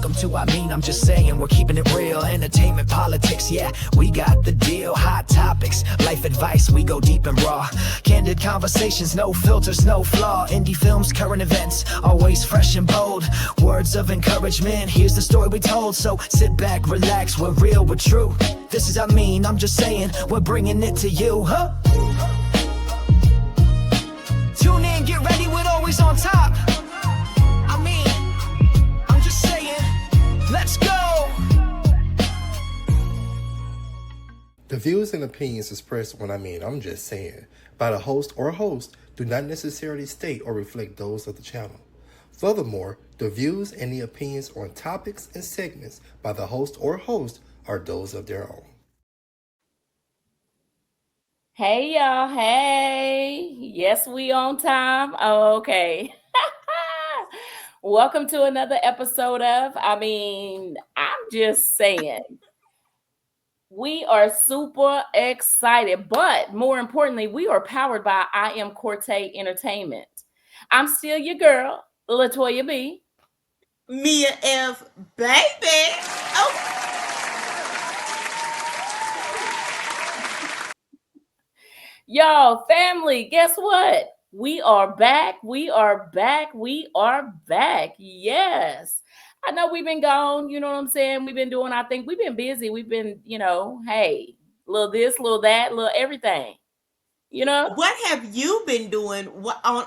welcome to I'm just saying, we're keeping it real. Entertainment, politics, yeah, we got the deal. Hot topics, life advice, we go deep and raw. Candid conversations, no filters, no flaw. Indie films, current events, always fresh and bold. Words of encouragement, here's the story we told. So sit back, relax, we're real, we're true. This is I'm just saying, we're bringing it to you, huh? Tune in, get ready, we're always on top. I'm just saying, let's go. The views and opinions expressed on I'm just saying by the host or host do not necessarily state or reflect those of the channel. Furthermore, the views and the opinions on topics and segments by the host or host are those of their own. Hey y'all, hey. Yes, we on time. Oh, okay. Welcome to another episode of I'm just saying. We are super excited, but more importantly, we are powered by I Am Corte Entertainment. I'm still your girl, Latoya B. Mia F. Baby. Oh. Y'all, family, guess what? We are back. We are back. We are back. Yes. I know we've been gone. You know what I'm saying? We've been doing our thing. We've been busy. We've been, hey, little this, little that, little everything. What have you been doing on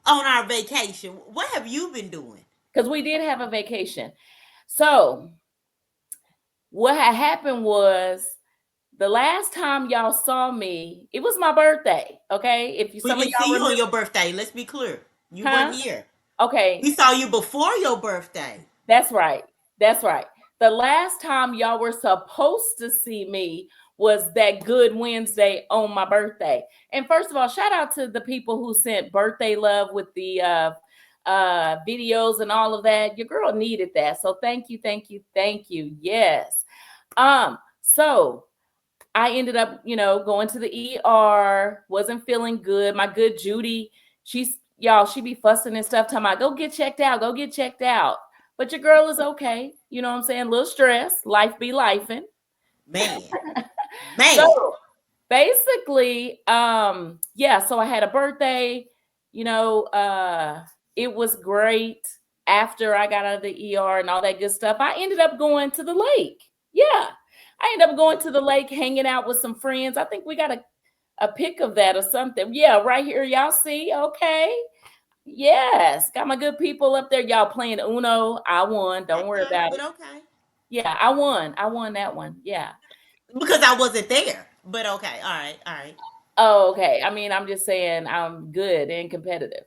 our vacation? What have you been doing? Because we did have a vacation. So what had happened was the last time y'all saw me, it was my birthday. Okay. We didn't see you on your birthday. Let's be clear. You weren't here. Okay. We saw you before your birthday. That's right. That's right. The last time y'all were supposed to see me was that Good Wednesday on my birthday. And first of all, shout out to the people who sent birthday love with the videos and all of that. Your girl needed that. So thank you, thank you, thank you. Yes. So I ended up, going to the ER, wasn't feeling good. My good Judy, she be fussing and stuff, talking about, go get checked out. But your girl is okay. You know what I'm saying? A little stress. Life be lifing. Man. So basically, so I had a birthday, it was great. After I got out of the ER and all that good stuff, I ended up going to the lake. Yeah. I ended up going to the lake, hanging out with some friends. I think we got a pic of that or something. Yeah, right here. Y'all see? Okay. Yes. Got my good people up there. Y'all playing Uno. I won. Don't worry about it. Okay. Yeah, I won. I won that one. Yeah. Because I wasn't there. But okay. All right. Oh, okay. I'm just saying I'm good and competitive.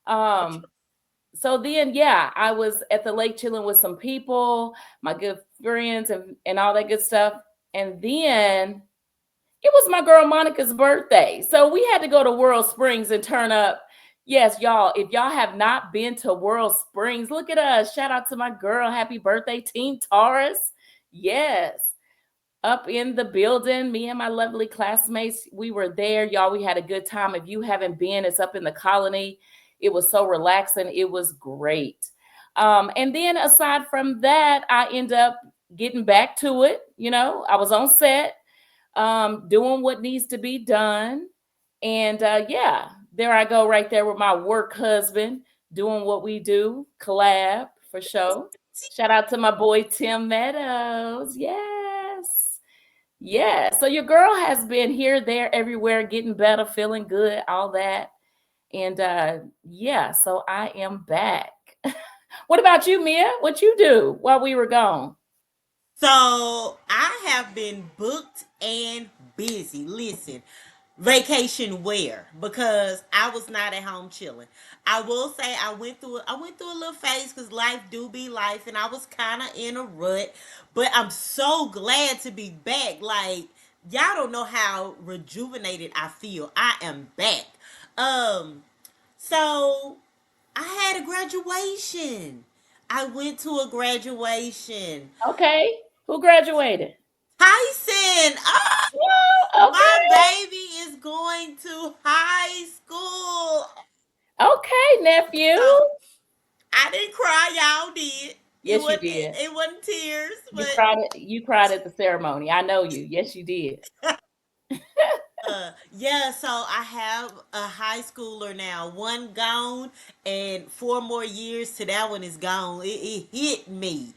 So then, I was at the lake chilling with some people, my good friends and all that good stuff. And then it was my girl Monica's birthday. So we had to go to World Springs and turn up. Yes, y'all, if y'all have not been to World Springs, look at us. Shout out to my girl. Happy birthday, Team Taurus. Yes. Up in the building, me and my lovely classmates, we were there. Y'all, we had a good time. If you haven't been, it's up in the Colony. It was so relaxing. It was great. And then aside from that, I end up getting back to it. I was on set, doing what needs to be done. And there I go right there with my work husband, doing what we do, collab for sure. Shout out to my boy, Tim Meadows. Yes. Yeah. So your girl has been here, there, everywhere, getting better, feeling good, all that. And so I am back. What about you, Mia? What you do while we were gone? So I have been booked and busy. Listen, vacation where? Because I was not at home chilling. I will say I went through a little phase because life do be life, and I was kind of in a rut. But I'm so glad to be back. Like, y'all don't know how rejuvenated I feel. I am back. So I had a graduation. I went to a graduation. Okay. Who graduated? Tyson. Well, okay. My baby is going to high school. Okay, nephew. So, I didn't cry. Y'all did. It Yes, you wasn't. did. It wasn't tears, You but cried at the ceremony. I know you. Yes, you did. yeah. So I have a high schooler now. One gone, and 4 more years to that one is gone. It hit me.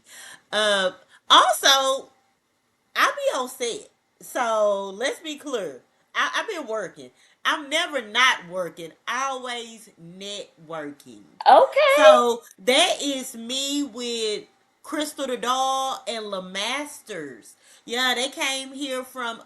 Uh, Also, I be on set. So let's be clear. I've been working. I'm never not working. Always networking. Okay. So that is me with Crystal the Doll and Lamasters. Yeah, they came here from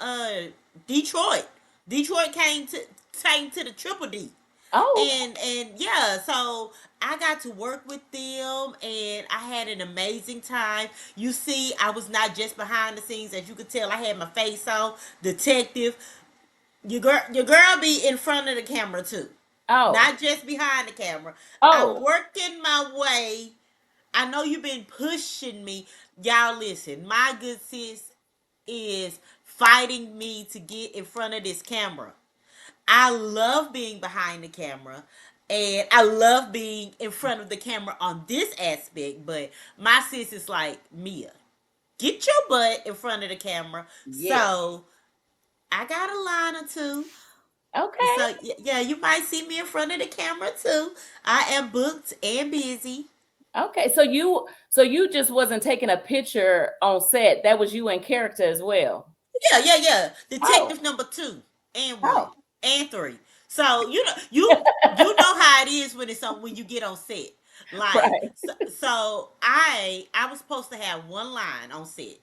Detroit. Detroit came to the Triple D. Oh, And yeah, so I got to work with them and I had an amazing time. You see, I was not just behind the scenes, as you could tell. I had my face on, detective. Your girl be in front of the camera too, oh, not just behind the camera. I'm oh, working my way. I know you've been pushing me. Y'all listen, my good sis is fighting me to get in front of this camera. I love being behind the camera and I love being in front of the camera on this aspect, but my sis is like, Mia, get your butt in front of the camera. yes. So I got a line or two. Okay. So yeah, you might see me in front of the camera too. I am booked and busy. Okay. So you just wasn't taking a picture on set. That was you in character as well. Yeah. Oh, Detective number two and one oh, and three. So you know how it is when it's on when you get on set. Like right. so I was supposed to have one line on set.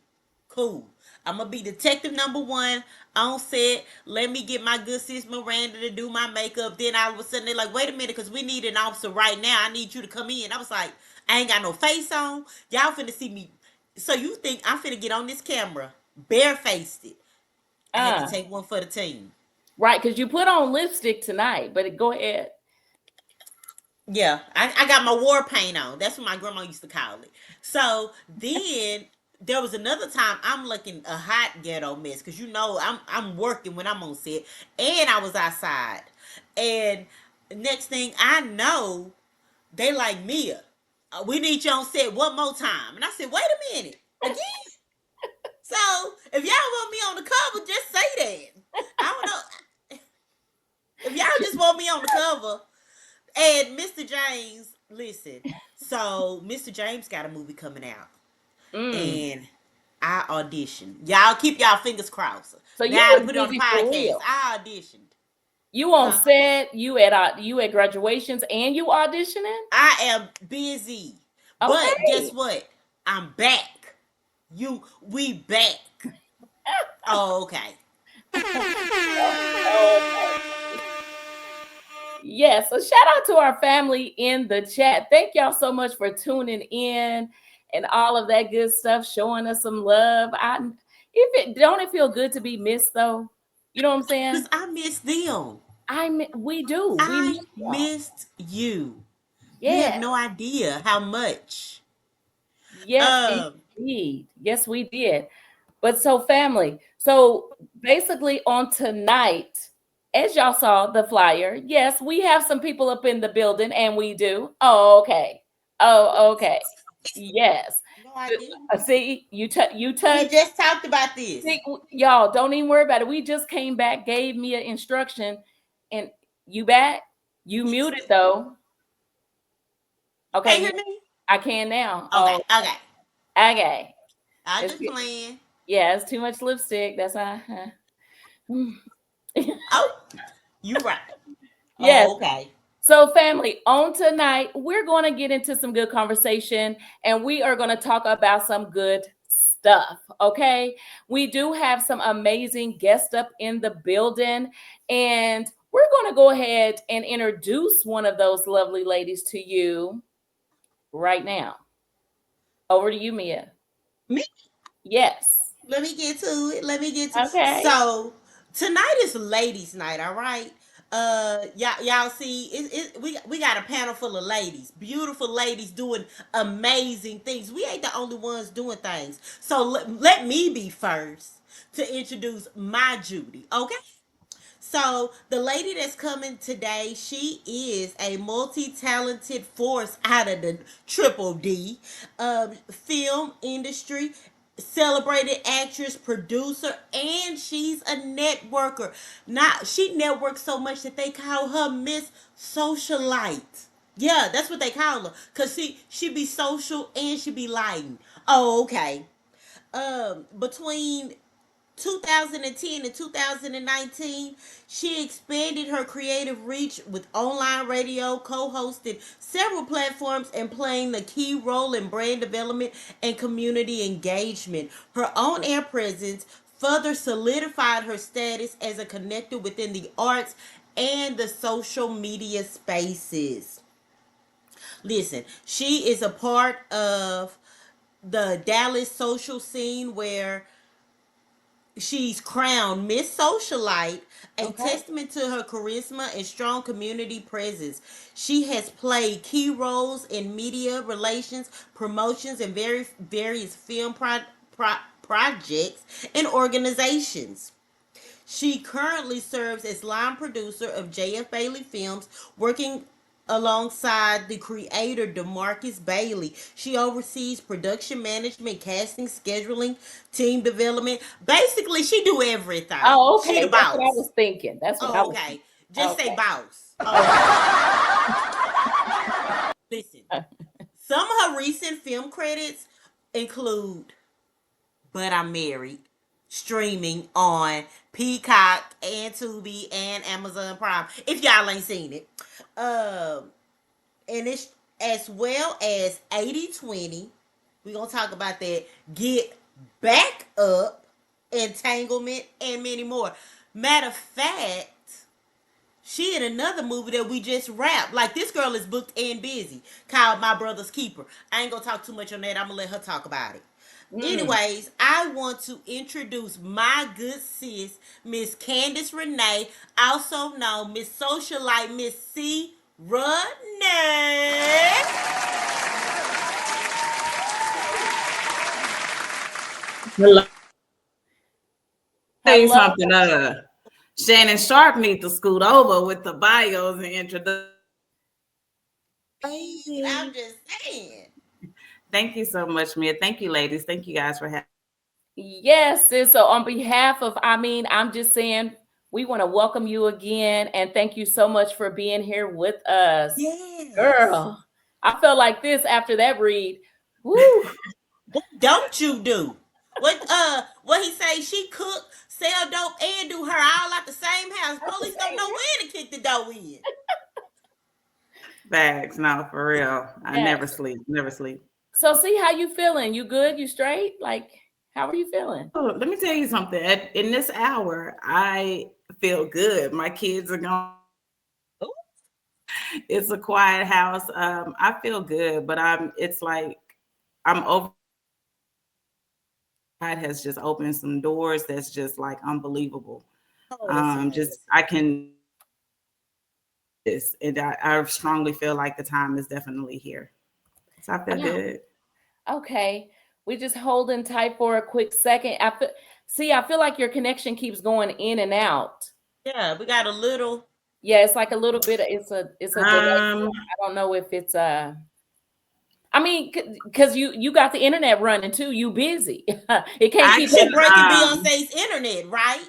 Cool. I'm gonna be detective number one on set. Let me get my good sis Miranda to do my makeup. Then all of a sudden they're like, wait a minute, because we need an officer right now. I need you to come in. I was like, I ain't got no face on. Y'all finna see me. So you think I'm finna get on this camera barefaced it? I had to Uh, take one for the team. right, because you put on lipstick tonight, but go ahead. Yeah, I got my war paint on. That's what my grandma used to call it. So then there was another time I'm looking a hot ghetto mess because you know I'm working when I'm on set, and I was outside. And next thing I know, they like Mia. We need you on set one more time. And I said, wait a minute, again. So if y'all want me on the cover, just say that. I don't know if y'all just want me on the cover. And Mr. James, listen. So Mr. James got a movie coming out, Mm. and I auditioned. Y'all keep y'all fingers crossed. So you Now to was put it on the busy for podcast, real. I auditioned. You on Huh? set, you at graduations, and you auditioning. I am busy, but guess Okay. what? I'm back. We back. Oh, okay. Okay. Yes. So shout out to our family in the chat. Thank y'all so much for tuning in and all of that good stuff, showing us some love. If it don't it feel good to be missed though? You know what I'm Cause saying? I miss them. We do. We I miss y'all. missed you. You have Yeah. no idea how much. Yes, Um, indeed. Yes, we did. But so, family, so basically on tonight, as y'all saw the flyer, yes, we have some people up in the building, and we do. Oh, okay. Oh, okay. Yes. no, I didn't. See, you We touch. just talked about this. See, y'all don't even worry about it. We just came back, gave me an instruction, and you back. You Yes, muted ma'am. though. You Okay, can't yeah, hear me? I can now. Okay, Oh, okay. okay. I It's just playing. yeah, it's too much lipstick. That's why. Oh, you right. Yes. Oh, okay. So, family, on tonight, we're going to get into some good conversation and we are going to talk about some good stuff. Okay. We do have some amazing guests up in the building, and we're going to go ahead and introduce one of those lovely ladies to you right now. Over to you, Mia. Me. Yes. Let me get to it. Let me get to. Okay. So tonight is ladies' night. All right. Y'all see, we got a panel full of ladies, beautiful ladies doing amazing things. We ain't the only ones doing things. So let me be first to introduce my Judy. Okay. So the lady that's coming today, she is a multi-talented force out of the triple D film industry. Celebrated actress, producer, and she's a networker. Not she networks so much that they call her Miss Socialite. Yeah, that's what they call her. Cause she be social and she be lighting. Oh, okay. Between 2010 and 2019, she expanded her creative reach with online radio, co-hosted several platforms, and playing the key role in brand development and community engagement. Her on-air presence further solidified her status as a connector within the arts and the social media spaces. Listen, she is a part of the Dallas social scene where she's crowned Miss Socialite, a Okay. testament to her charisma and strong community presence. She has played key roles in media relations, promotions, and various film projects and organizations. She currently serves as line producer of JF Bailey Films, working alongside the creator DeMarcus Bailey. She oversees production management, casting, scheduling, team development. Basically, she do everything. Oh, She the okay. That's what I boss. was thinking. That's what I Oh, was okay. thinking. Just say Okay. boss. Oh, okay. Listen, some of her recent film credits include But I'm Married, streaming on Peacock and Tubi and Amazon Prime. If y'all ain't seen it, and it's as well as 80/20. We're gonna talk about that. Get Back Up, Entanglement, and many more. Matter of fact, she in another movie that we just wrapped. Like this girl is booked and busy, called My Brother's Keeper. I ain't gonna talk too much on that. I'm gonna let her talk about it. Mm. Anyways, I want to introduce my good sis, Miss Candace Renee, also known Miss Socialite Miss C. Renee. Hello. Tell you Hello. something. Shannon Sharp needs to scoot over with the bios and introduction. I'm just saying. Thank you so much, Mia. Thank you, ladies. Thank you guys for having. Yes, sis. So on behalf of, I'm just saying we want to welcome you again and thank you so much for being here with us. Yes. Girl, I felt like this after that read. Woo. What don't you do? What he say? She cook, sell dope, and do her all at the same house. At the Police don't same know time. where to kick the dough in. Bags. No, for real. I never Yes. sleep. Never sleep. So see how you feeling? You good? You straight? Like, how are you feeling? Oh, let me tell you something. In this hour, I feel good. My kids are gone. It's a quiet house. I feel good, but it's like I'm over. God has just opened some doors that's just like unbelievable. Oh, that's amazing. Just I can this, and I strongly feel like the time is definitely here. So I feel Yeah. good. Okay. We just holding tight for a quick second. I feel like your connection keeps going in and out. Yeah, we got a little. Yeah, it's like a little bit of it's a delay. Um, I don't know if it's because you got the internet running too. You busy. It can't I keep can She breaking um Beyonce's internet, right?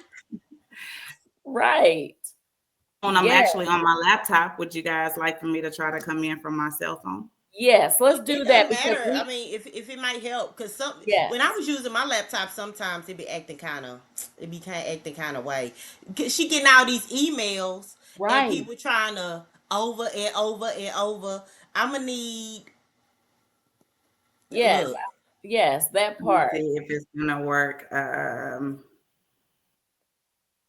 right. when I'm Yeah. actually on my laptop. Would you guys like for me to try to come in from my cell phone? Yes, let's It do that doesn't because matter. I we mean, if it might help, because when I yes. was using my laptop, sometimes it be kind of acting kind of way. She getting all these emails and Right. people trying to over and over and over. I'm gonna need Yes. look. Yes, that Let me part. see if it's gonna work.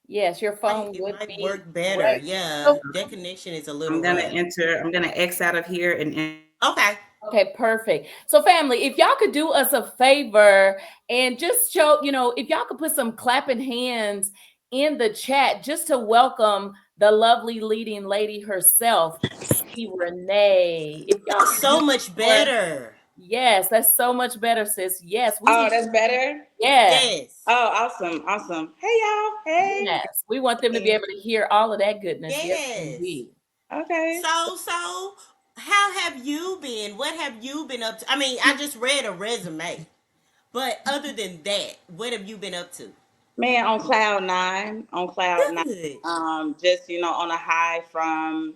Yes, your phone It would might be work better. great. Yeah, So that connection is a I'm little gonna rough. enter. I'm gonna X out of here and Okay. okay, perfect. So, family, if y'all could do us a favor and just show, if y'all could put some clapping hands in the chat just to welcome the lovely leading lady herself, C. Renee. If y'all could do So much for better. Yes, that's so much better, sis. Yes, we Oh, need. that's better. Yeah, Yes. Oh, awesome, awesome. Hey, y'all. Hey. yes, we want them to be able to hear all of that goodness. Yes, Yes. indeed. Okay. So how have you been? What have you been up to? I mean, I just read a resume. But other than that, what have you been up to? Man, on cloud nine, on cloud nine. Good. Just on a high from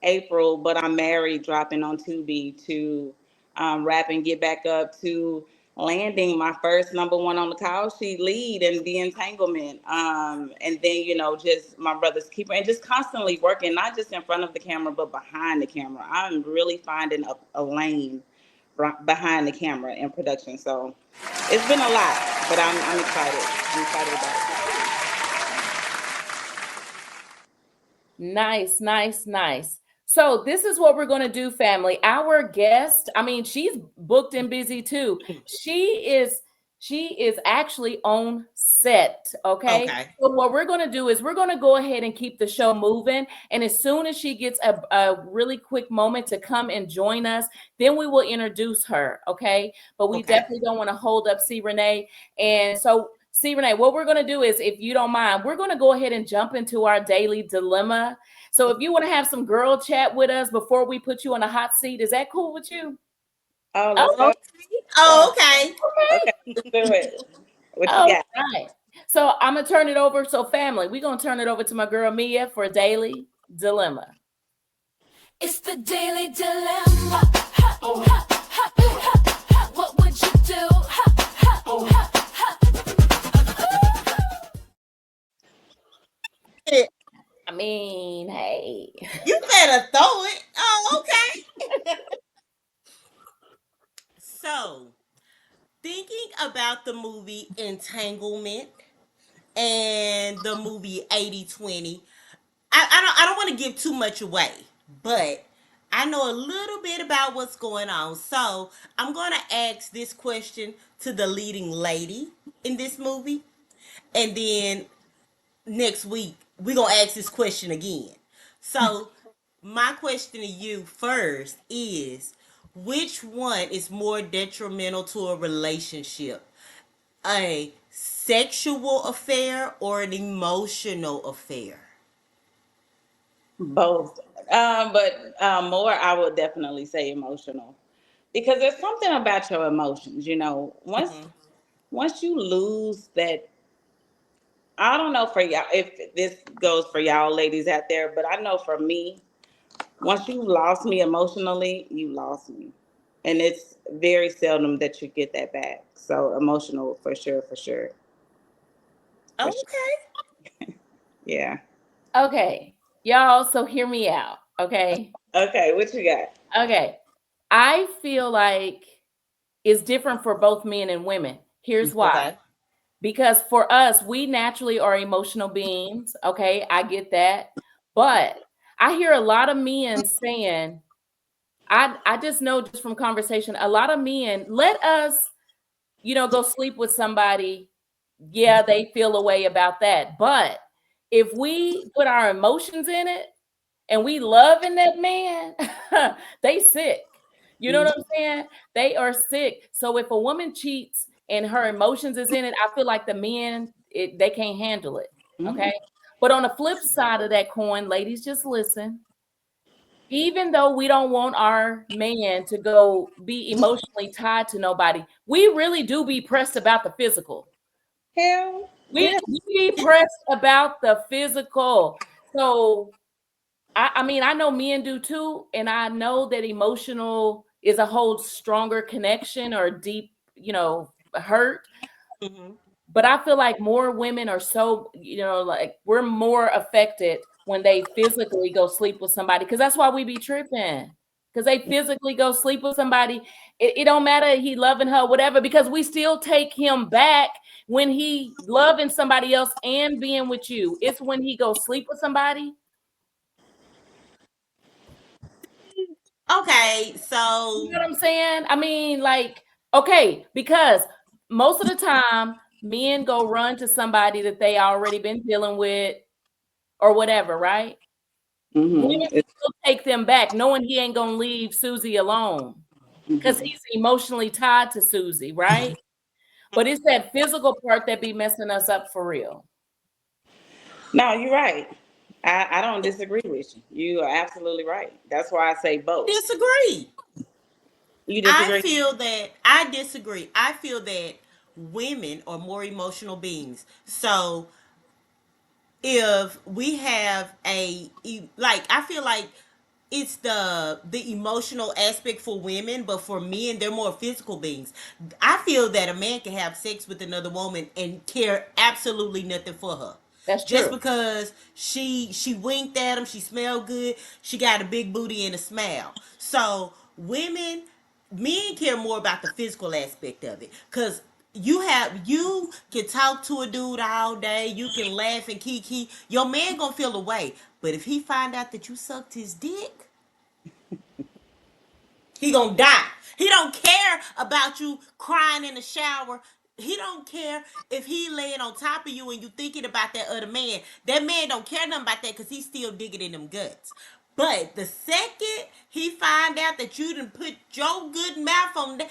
April, but I'm married, dropping on Tubi to rap and get back up to landing my first number one on the call sheet lead and the entanglement. And then just my brother's keeper and just constantly working, not just in front of the camera, but behind the camera. I'm really finding a lane behind the camera in production. So it's been a lot, but I'm excited. I'm excited about it. Nice, nice, nice. So this is what we're going to do, family. Our guest, I mean, she's booked and busy too. She is actually on set, okay? Okay. So what we're going to do is we're going to go ahead and keep the show moving, and as soon as she gets a really quick moment to come and join us, then we will introduce her, okay? But we Okay. definitely don't want to hold up C Renee. And so see, Renee, what we're going to do is, if you don't mind, we're going to go ahead and jump into our daily dilemma. So if you want to have some girl chat with us before we put you on a hot seat, is that cool with you? Oh, let's Oh, go. Oh, Go. okay. Okay, let's do it. What you all got? right. So I'm going to turn it over. So, family, we're going to turn it over to my girl Mia for daily dilemma. It's the daily dilemma. Ha, ha, ha, ha, ha. What would you do? Ha, ha, ha, I mean, hey. You better throw it. Oh, okay. So, thinking about the movie Entanglement and the movie 80/20, I don't want to give too much away, but I know a little bit about what's going on. So, I'm going to ask this question to the leading lady in this movie, and then next week we're going to ask this question again. So, my question to you first is, which one is more detrimental to a relationship? A sexual affair or an emotional affair? Both. But more, I would definitely say emotional because there's something about your emotions. Once Mm-hmm. once you lose that, I don't know for y'all if this goes for y'all ladies out there, but I know for me, once you lost me emotionally, you lost me. And it's very seldom that you get that back. So emotional for sure, for sure, for sure. Okay. Yeah. Okay, y'all, so hear me out, okay? Okay, what you got? Okay. I feel like it's different for both men and women. Here's why. Okay. Because for us, we naturally are emotional beings. Okay, I get that. But I hear a lot of men saying, I just know just from conversation, a lot of men let us, go sleep with somebody. Yeah, they feel a way about that. But if we put our emotions in it and we loving that man, they sick. You know Mhm. what I'm saying? They are sick. So if a woman cheats and her emotions is in it, I feel like the men they can't handle it. Okay. Mhm. But on the flip side of that coin, ladies, just listen. Even though we don't want our man to go be emotionally tied to nobody, we really do be pressed about the physical. Hell, We yeah. we be pressed about the physical. So I mean, I know men do too, and I know that emotional is a whole stronger connection or deep, hurt. Mm-hmm. But I feel like more women are so, like we're more affected when they physically go sleep with somebody because that's why we be tripping. Because they physically go sleep with somebody. It don't matter he loving her, whatever, because we still take him back when he loving somebody else and being with you. It's when he goes sleep with somebody. Okay. You So, know what I'm saying? I mean, like, okay, because most of the time men go run to somebody that they already been dealing with or whatever, right? Women Mm-hmm. still take them back, knowing he ain't gonna leave Susie alone. because he's emotionally tied to Susie, right? But it's that physical part that be messing us up for real. No, you're right. I don't disagree with you. You are absolutely right. That's why I say both. Disagree. You I disagree? feel that I disagree. I feel that women are more emotional beings. So if we have like, I feel like it's the emotional aspect for women, but for men they're more physical beings. I feel that a man can have sex with another woman and care absolutely nothing for her, That's just true. because she winked at him, she smelled good, she got a big booty and a smile. So women, men care more about the physical aspect of it, because you can talk to a dude all day, you can laugh and kiki, your man gonna feel away. But if he find out that you sucked his dick, he gonna die. He don't care about you crying in the shower. He don't care if he laying on top of you and you thinking about that other man. That man don't care nothing about that, because he's still digging in them guts. But the second he find out that you done put your good mouth on that,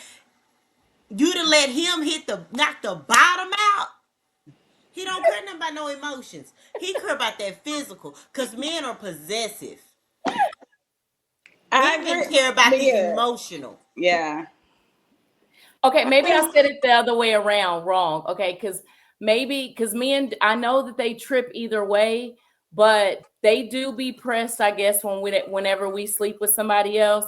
you done let him knock the bottom out. He don't care nothing about no emotions. He care about that physical, because men are possessive. I Women agree. care about the Yeah. emotional. Yeah. Okay, maybe I Well, said it the other way around wrong. Okay, because men, I know that they trip either way, but they do be pressed, I guess, whenever we sleep with somebody else.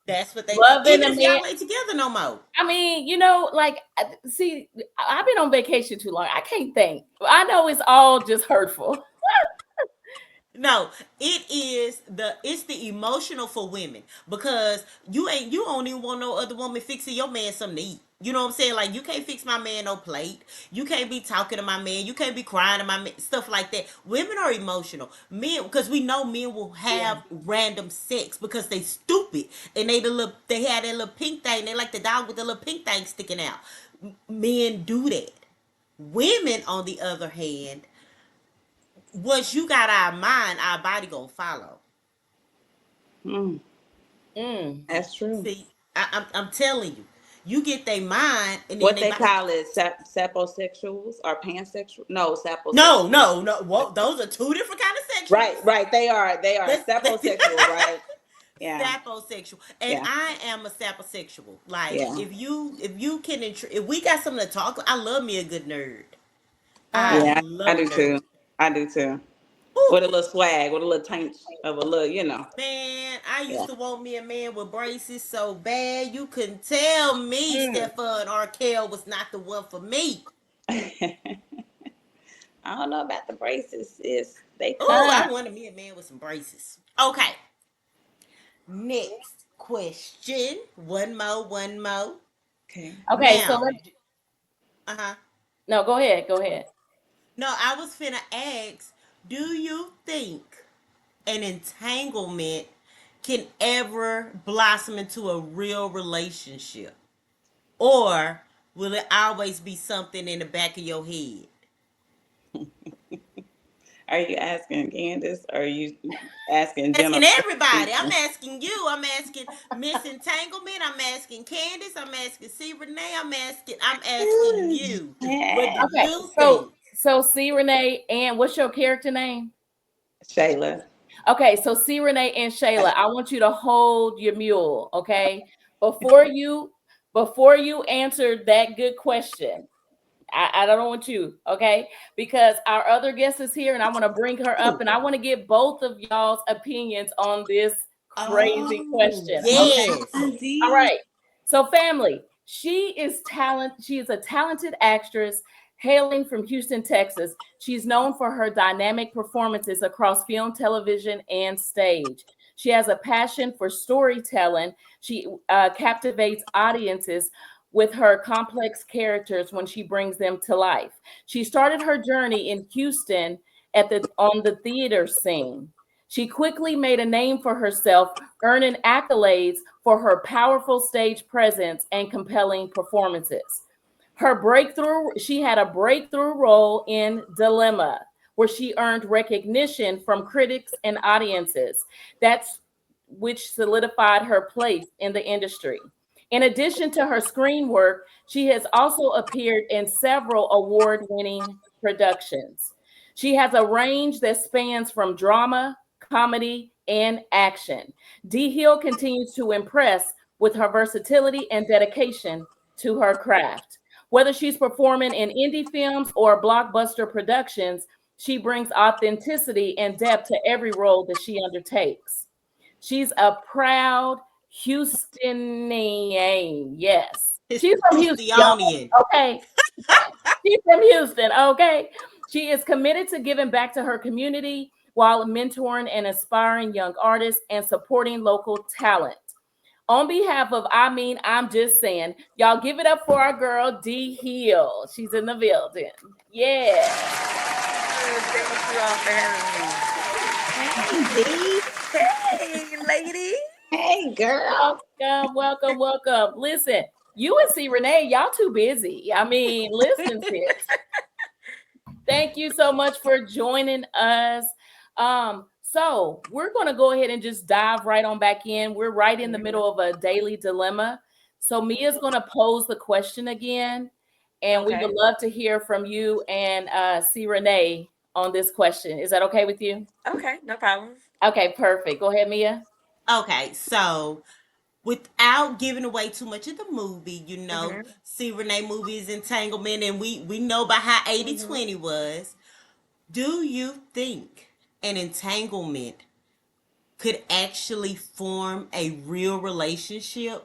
That's what they, Loving even a if man, y'all ain't together no more. I mean, like, see, I've been on vacation too long. I can't think. I know it's all just hurtful. No, it's the emotional for women, because you don't even want no other woman fixing your man something to eat. You know what I'm saying? Like, you can't fix my man no plate. You can't be talking to my man. You can't be crying to my man. Stuff like that. Women are emotional. Men, because we know men will Yeah. have random sex because they stupid, and they had that little pink thing. They like the dog with the little pink thing sticking out. Men do that. Women, on the other hand, once you got our mind, our body gonna follow. mm, Mm. that's true. See, I'm telling you, you get their mind, and then What they they body. call it, saposexuals or pansexual? No, No, saposexual. no, no. Whoa, those are two different kind of Right, sexuals. right. They are saposexual, right? Yeah, Saposexual, and yeah, I am a saposexual. Like, yeah, if you can, if we got something to talk, I love me a good nerd. I Ah, yeah. I love a do nerd. too. I do too. Whew. With a little swag, with a little taint of a little. Man, I used Yeah. to want me a man with braces so bad. You couldn't tell me mm. Stefan Arkell was not the one for me. I don't know about the braces. Is they Oh, could. Ah. I wanted me a man with some braces. Okay, next question. One more, one more. Okay. Okay, so Now, uh-huh. no, go ahead. Go ahead. No, I was finna ask, do you think an entanglement can ever blossom into a real relationship? Or will it always be something in the back of your head? Are you asking Candace? Or are you asking Asking general everybody. I'm people? asking you. I'm asking Miss Entanglement. I'm asking Candace. I'm asking C. Renee. I'm asking you. What do Yeah. Okay, you so think? C Renee, and what's your character name? Shayla. Okay, so C Renee and Shayla, I want you to hold your mule, okay? Before you answer that good question, I don't want you, okay? Because our other guest is here and I want to bring her up and I want to get both of y'all's opinions on this crazy Oh, question. Okay. yes. All D. right. So family, she is a talented actress hailing from Houston, Texas. She's known for her dynamic performances across film, television, and stage. She has a passion for storytelling. She captivates audiences with her complex characters when she brings them to life. She started her journey in Houston on the theater scene. She quickly made a name for herself, earning accolades for her powerful stage presence and compelling performances. She had a breakthrough role in Dilemma, where she earned recognition from critics and audiences. That's which solidified her place in the industry. In addition to her screen work, she has also appeared in several award winning productions. She has a range that spans from drama, comedy, and action. D. Hill continues to impress with her versatility and dedication to her craft. Whether she's performing in indie films or blockbuster productions, she brings authenticity and depth to every role that she undertakes. She's a proud Houstonian. Yes. It's She's from Houston, y'all. Houstonian. Okay. She's from Houston. Okay. She is committed to giving back to her community while mentoring and inspiring young artists and supporting local talent. On behalf of I'm just saying, y'all give it up for our girl D Hill. She's in the building. Yeah. Thank you all for having me. Hey, Hey, lady. Hey, girl. Welcome, welcome, welcome. Listen, you and C Renee, y'all too busy. I mean, listen, sis. Thank you so much for joining us. So we're going to go ahead and just dive right on back in. We're right in the middle of a daily dilemma. So Mia's going to pose the question again, and we Okay. would love to hear from you and C Renee on this question. Is that okay with you? Okay, no problem. Okay, perfect. Go ahead, Mia. okay, so without giving away too much of the movie, Mm-hmm. see Renee movie is Entanglement, and we know about how 80 Mm-hmm. 20 was. Do you think an entanglement could actually form a real relationship?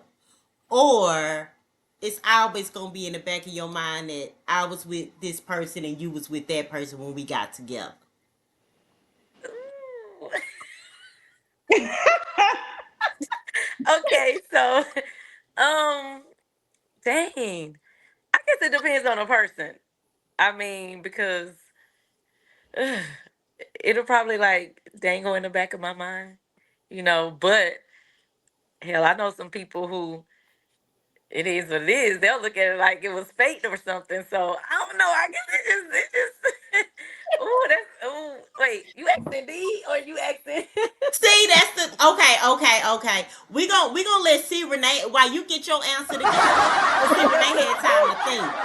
Or it's always gonna be in the back of your mind that I was with this person and you was with that person when we got together? Ooh. Okay, so um dang. I guess it depends on the person. I mean, because ugh, it'll probably like dangle in the back of my mind, but hell, I know some people who it is what it is. They'll look at it like it was fate or something. So I don't know. I guess it just ooh, that's ooh, wait, you asking D or you asking See, that's the okay. We gonna let C Renee while you get your answer together, cause C Renee had time to think.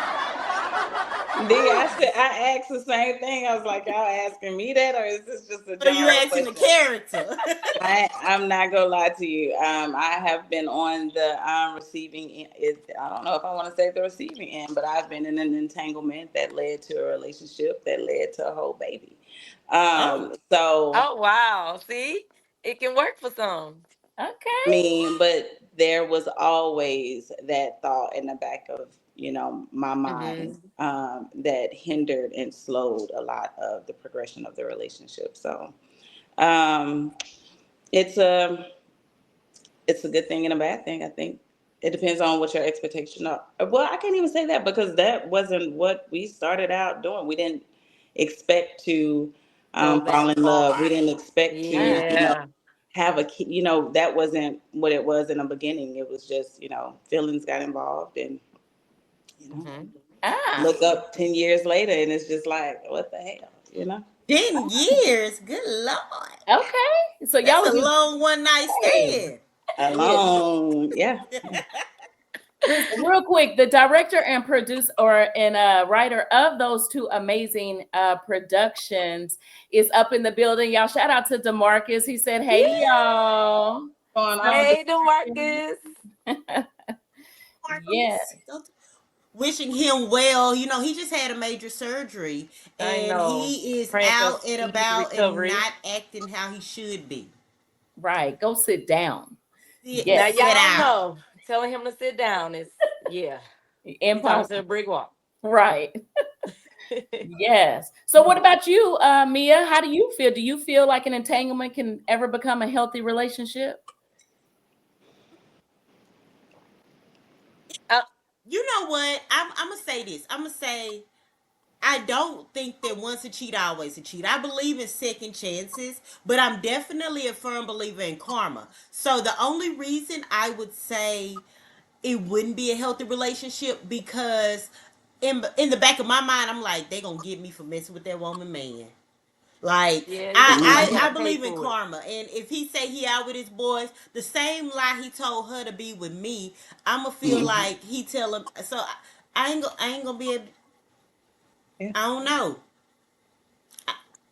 I asked the same thing. I was like, y'all asking me that, or is this just a Or you general asking the question? character? I'm not gonna lie to you. I have been on the receiving end. I don't know if I want to say the receiving end, but I've been in an entanglement that led to a relationship that led to a whole baby. Oh, So Oh wow. See? It can work for some. I Okay. mean, but there was always that thought in the back of my Mm-hmm. mind that hindered and slowed a lot of the progression of the relationship. So um, it's a it's a good thing and a bad thing. I think it depends on what your expectations are. Well, I can't even say that because that wasn't what we started out doing. We didn't expect to Go fall that in love. We far. didn't expect to, Yeah. have a kid. That wasn't what it was in the beginning. It was just, feelings got involved, and you know, Mm-hmm. Ah, look up 10 years later, and it's just like, what the hell. 10 years. Good lord, okay. So y'all that's was a just long one night saying. stand. Alone, yeah. Listen, real quick, the director and producer or writer of those two amazing productions is up in the building. Y'all shout out to DeMarcus. He said, "Hey y'all." Going So on. Hey, DeMarcus. yeah, Marcus, wishing him well. He just had a major surgery I and know. he is Praying for out and speedy about and recovery. not acting how he should be. right. Go sit down. Sit, Now Yes, sit y'all out. know. Telling him to sit down is yeah. He talking to a impossible. brick wall. Right. Yes. So what about you, Mia? How do you feel? Do you feel like an entanglement can ever become a healthy relationship? uh, You know what? I'm gonna say this. I'm gonna say I don't think that once a cheat, always a cheat. I believe in second chances, but I'm definitely a firm believer in karma. So the only reason I would say it wouldn't be a healthy relationship because in the back of my mind, I'm like, they gonna get me for messing with that woman, man. Like Yeah, you got I, somebody I got I to pay believe in for it. karma, and if he say he out with his boys, the same lie he told her to be with me, I'ma feel Mhm. like he tell him. So I ain't gonna be able. Yeah. I don't know.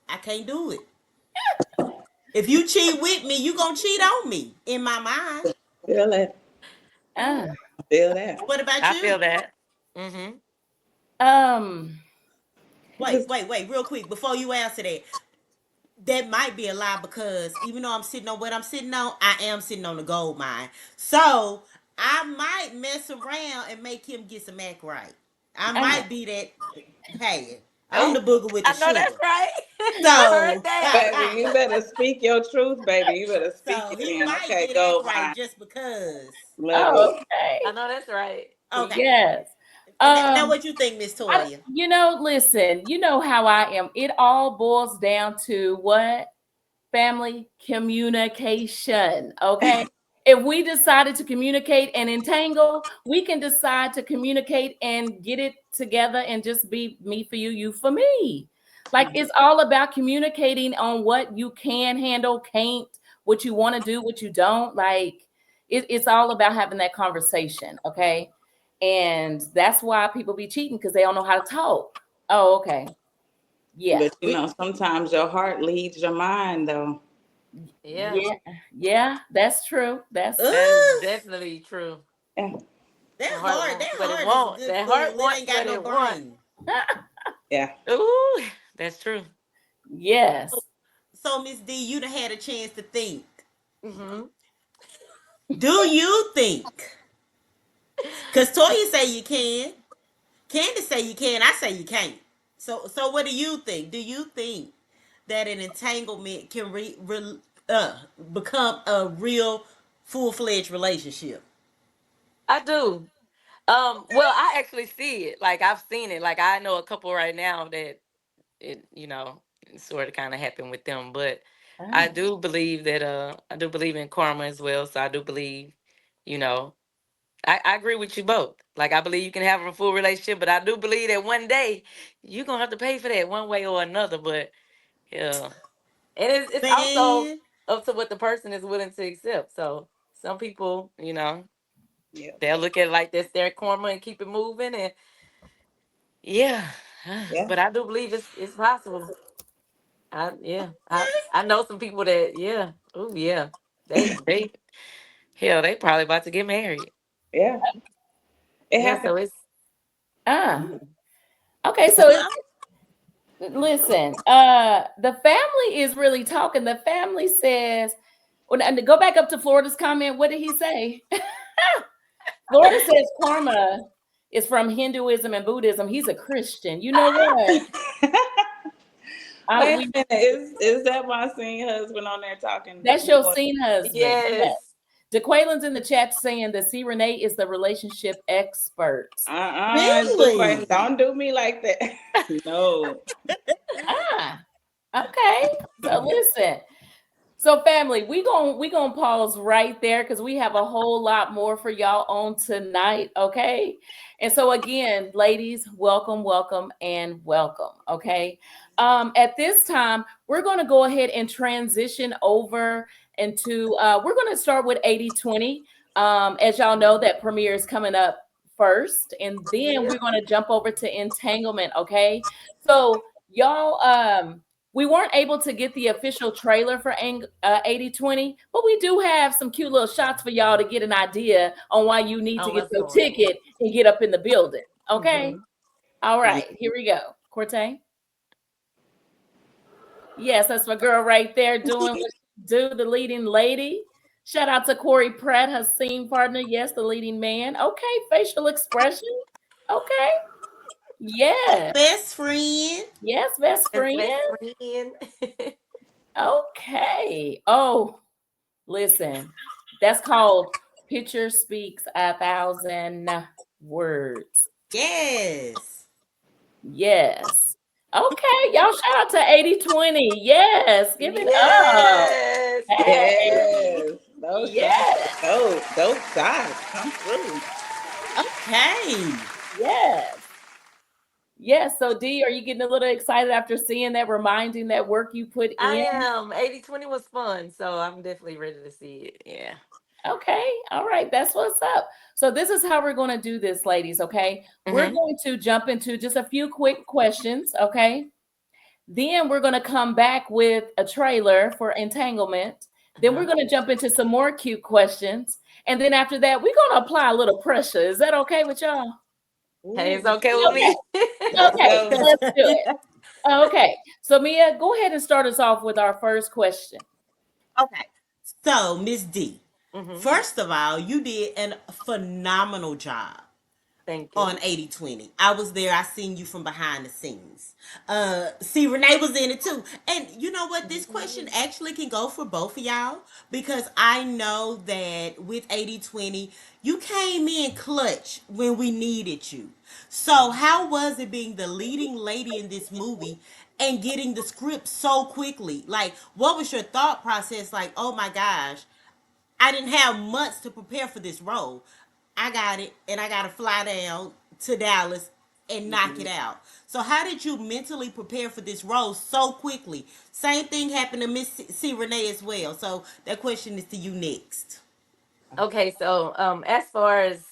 I can't do it. If you cheat with me, you gonna cheat on me in my mind. Feel that. Ah. Feel that. What about I feel you? that. Mm-hmm. Um. Wait, real quick before you answer that. That might be a lie because even though I'm sitting on what I'm sitting on, I am sitting on the gold mine. So I might mess around and make him get some act right. I Ah. might be that. Hey, I'm Oh, the booger with the I know that's sugar. right. I heard So, that. Baby, you better speak your truth, baby. You better speak so it he in. might Okay, get act go right mine. just because. Love Oh, it. I okay. know that's right. Okay. Yes. Now, Um. what you think, Miss I. Toya? Listen. You know how I am. It all boils down to what? Family communication. Okay. If we decided to communicate and entangle, we can decide to communicate and get it together and just be me for you, you for me. Like it's all about communicating on what you can handle, can't, what you want to do, what you don't. Like it's all about having that conversation. Okay. And that's why people be cheating because they don't know how to talk. Oh, okay. Yeah. But you know, sometimes your heart leads your mind, though. Yeah, Yeah, yeah, that's true. That's that is Ugh, definitely true. Yeah, that The heart heart, wants that what it heart is wants. good That food. heart It wants ain't got what no it wants. brain. yeah, Ooh, that's true. yes. So, Miss D, you done had a chance to think. Mm-hmm. Do you think? Because Toya say you can. Candace say you can. I say you can't. So what do you think? Do you think that an entanglement can become a real full-fledged relationship? I do. Well, I actually see it. Like I've seen it. Like I know a couple right now that it sort of kind of happened with them. But I Oh, do believe that I do believe in karma as well. So I do believe, you know, I agree with you both. Like I believe you can have a full relationship, but I do believe that one day you're gonna have to pay for that one way or another. But yeah. And it's also Man, up to what the person is willing to accept. So some people, yeah, they'll look at it like that's their karma and keep it moving. And yeah, yeah, but I do believe it's possible. I know some people that oh yeah, they hell they probably about to get married. yeah. It Yeah, happened. so it's ah. mm, Okay, so well, listen, the family is really talking. The family says, well, and to go back up to Florida's comment, what did he say? Florida says karma is from Hinduism and Buddhism. He's a Christian. You know what? Wait We a minute. Is that my singing husband on there talking? That's your Boy, scene husband. Yes. yes. DeQuaylin's in the chat saying that C. Renee is the relationship expert. Quite, really? don't do me like that. No. Ah, okay. So listen. So family, we gonna pause right there because we have a whole lot more for y'all on tonight. Okay. And so again, ladies, welcome, welcome, and welcome. Okay. At this time, we're gonna go ahead and transition over into we're gonna start with 80/20. As y'all know, that premiere is coming up first, and then Yeah. we're gonna jump over to entanglement. Okay. So y'all we weren't able to get the official trailer for 80/20, but we do have some cute little shots for y'all to get an idea on why you need to On get what's your going on. ticket and get up in the building. Okay. Hmm. All Yeah, right. Here we go. Corte. Yes, that's my girl right there doing what she do, the leading lady. Shout out to Corey Pratt, her scene partner. Yes, the leading man. Okay. Facial expression. Okay. Yeah. Best friend. Yes, best That's friend. best friend. Okay. Oh, listen, that's called Picture Speaks 1,000 Words. Yes. Yes. Okay, y'all shout out to 80/20. Yes, give it up. Yes. Hey, yes. Those shots yes, are dope. Dope shots. Come through. Okay. yes, Yeah, so D, are you getting a little excited after seeing that, reminding that work you put I in? am. 80/20 was fun, so I'm definitely ready to see it. Yeah. Okay, all right, that's what's up. So this is how we're going to do this, ladies, okay? We're Mm-hmm. going to jump into just a few quick questions, okay? Then we're going to come back with a trailer for Entanglement. Then we're Uh-huh. going to jump into some more cute questions. And then after that, we're going to apply a little pressure. Is that okay with y'all? Hey, it's Ooh. okay with Okay, me. Let's okay, go. let's do it. Okay, so Mia, go ahead and start us off with our first question. Okay. So, Miss D, Hmm. first of all, you did a phenomenal job Thank on you. 80/20. I was there. I seen you from behind the scenes. See, Renee was in it too. And you know what? This question actually can go for both of y'all because I know that with 80/20, you came in clutch when we needed you. So, how was it being the leading lady in this movie and getting the script so quickly? Like, what was your thought process? Like, oh my gosh, I didn't have months to prepare for this role. I got it, and I got to fly down to Dallas and knock it Mhm. out. So, how did you mentally prepare for this role so quickly? Same thing happened to Miss C. Renee as well. So, that question is to you next. Okay, so as far as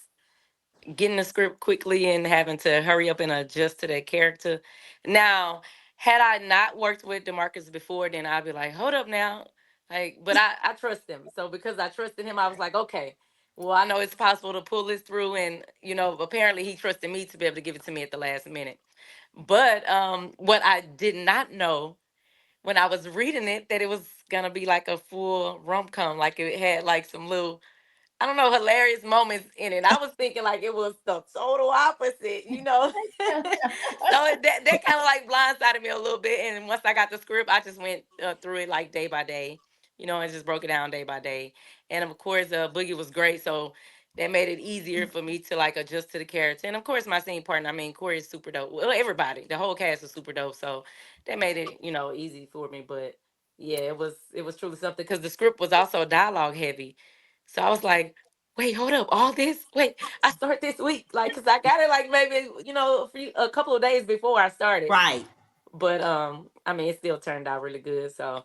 getting the script quickly and having to hurry up and adjust to that character. Now, had I not worked with Demarcus before, then I'd be like, hold up now. Like, but I trust him. So because I trusted him, I was like, okay, well, I know it's possible to pull this through. And, apparently he trusted me to be able to give it to me at the last minute. But what I did not know when I was reading it, that it was gonna be like a full rom com, like it had like some little, I don't know, hilarious moments in it. I was thinking like it was the total opposite. So that kind of like blindsided me a little bit. And once I got the script, I just went through it like day by day, and just broke it down day by day. And of course, Boogie was great, so that made it easier for me to like adjust to the character. And of course, my scene partner, I mean, Corey is super dope. Well, everybody, the whole cast is super dope, so that made it easy for me. But yeah, it was truly something because the script was also dialogue heavy. So I was like, wait, hold up, all this? Wait, I start this week, like, cause I got it like maybe a couple of days before I started. Right. But I mean, it still turned out really good. So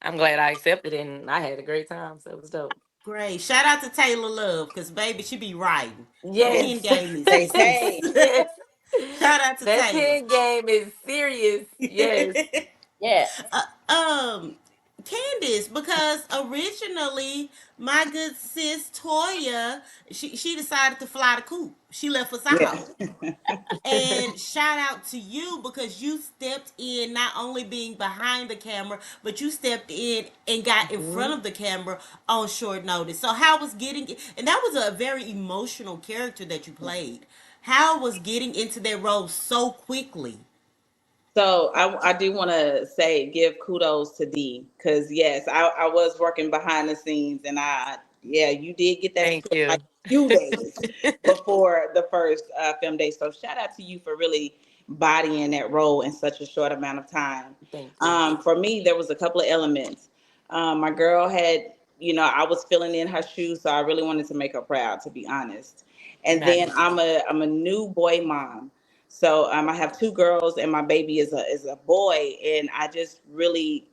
I'm glad I accepted it, and I had a great time. So it was dope. Great. Shout out to Taylor Love because, baby, she be writing. Her Yes. pen Yes, game Hey, is. hey. yes. Shout out to That Taylor. pen game is serious. Yes. Yes. um Candace, because originally my good sis Toya, she decided to fly the coop. She left us Yeah. out. And shout out to you because you stepped in, not only being behind the camera, but you stepped in and got in front Mhm. of the camera on short notice. So how was getting, and that was a very emotional character that you played. How was getting into that role so quickly? So I do want to say give kudos to D because yes, I was working behind the scenes and yeah, you did get that Thank script like you. a few days before the first film day. So shout out to you for really bodying that role in such a short amount of time. Thank you. For me, there was a couple of elements. My girl had, I was filling in her shoes, so I really wanted to make her proud, to be honest. And then Nice. I'm a new boy mom. So I have two girls, and my baby is a boy, and I just really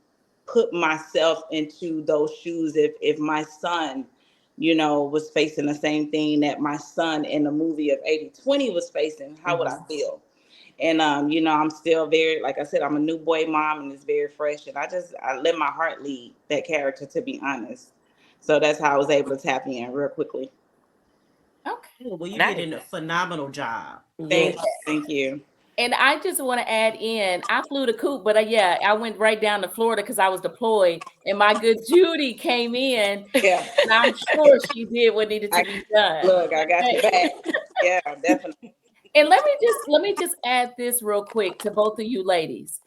put myself into those shoes. If my son, was facing the same thing that my son in the movie of 80/20 was facing, how would I Hmm. feel? And I'm still very, like I said, I'm a new boy mom, and it's very fresh, and I let my heart lead that character, to be honest. So that's how I was able to tap in real quickly. Okay. Well, you did Nice. a phenomenal job. Thank you, Yes. thank you. And I just want to add in, I flew the coop, but yeah, I went right down to Florida because I was deployed, and my good Judy came in, Yeah, and I'm sure she did what needed to I be done. look, I got your Okay. back. Yeah, definitely. And let me just add this real quick to both of you ladies.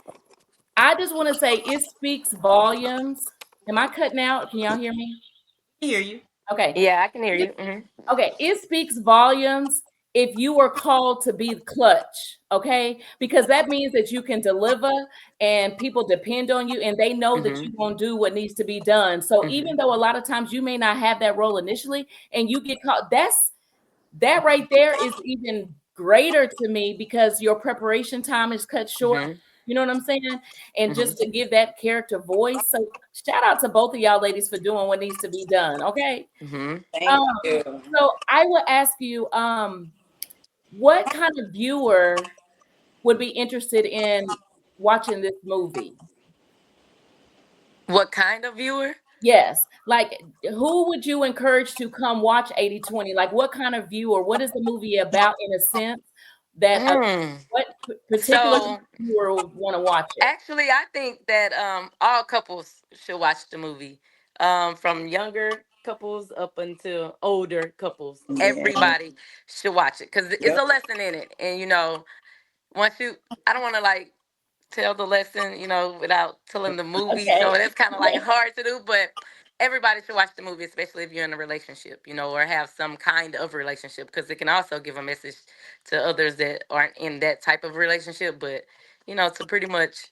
I just want to say it speaks volumes. Am I cutting out? Can y'all hear me? Hear you. Okay. Yeah, I can hear you. Hmm. Okay, it speaks volumes if you are called to be clutch, okay? Because that means that you can deliver and people depend on you and they know that Hmm. you're going to do what needs to be done. So Hmm. even though a lot of times you may not have that role initially and you get caught, that right there is even greater to me because your preparation time is cut short. Mhm. You know what I'm saying? And just Mhm. to give that character voice. So shout out to both of y'all ladies for doing what needs to be done. Okay. Mhm. Thank Um, you. so I would ask you, what kind of viewer would be interested in watching this movie? What kind of viewer? Yes. Like, who would you encourage to come watch 80/20? Like, what kind of viewer? What is the movie about in a sense that Mm. what particular So viewer would want to watch it? actually, I think that all couples should watch the movie. From younger couples up until older couples, Yeah. everybody should watch it because it's Yep. a lesson in it. And once you, I don't want to like tell the lesson, without telling the movie. Okay. So that's kind of like hard to do, but everybody should watch the movie, especially if you're in a relationship, or have some kind of relationship, because it can also give a message to others that aren't in that type of relationship. But to pretty much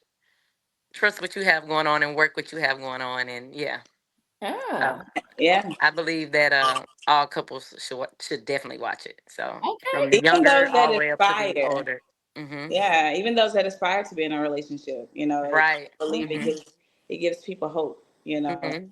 trust what you have going on and work what you have going on, and yeah. So Ah, Yeah. I believe that all couples should definitely watch it. So okay. from Even younger those that all the way up to the aspire. older. Mhm. Yeah, even those that aspire to be in a relationship, Right. I believe Mhm. it gives people hope, Mhm.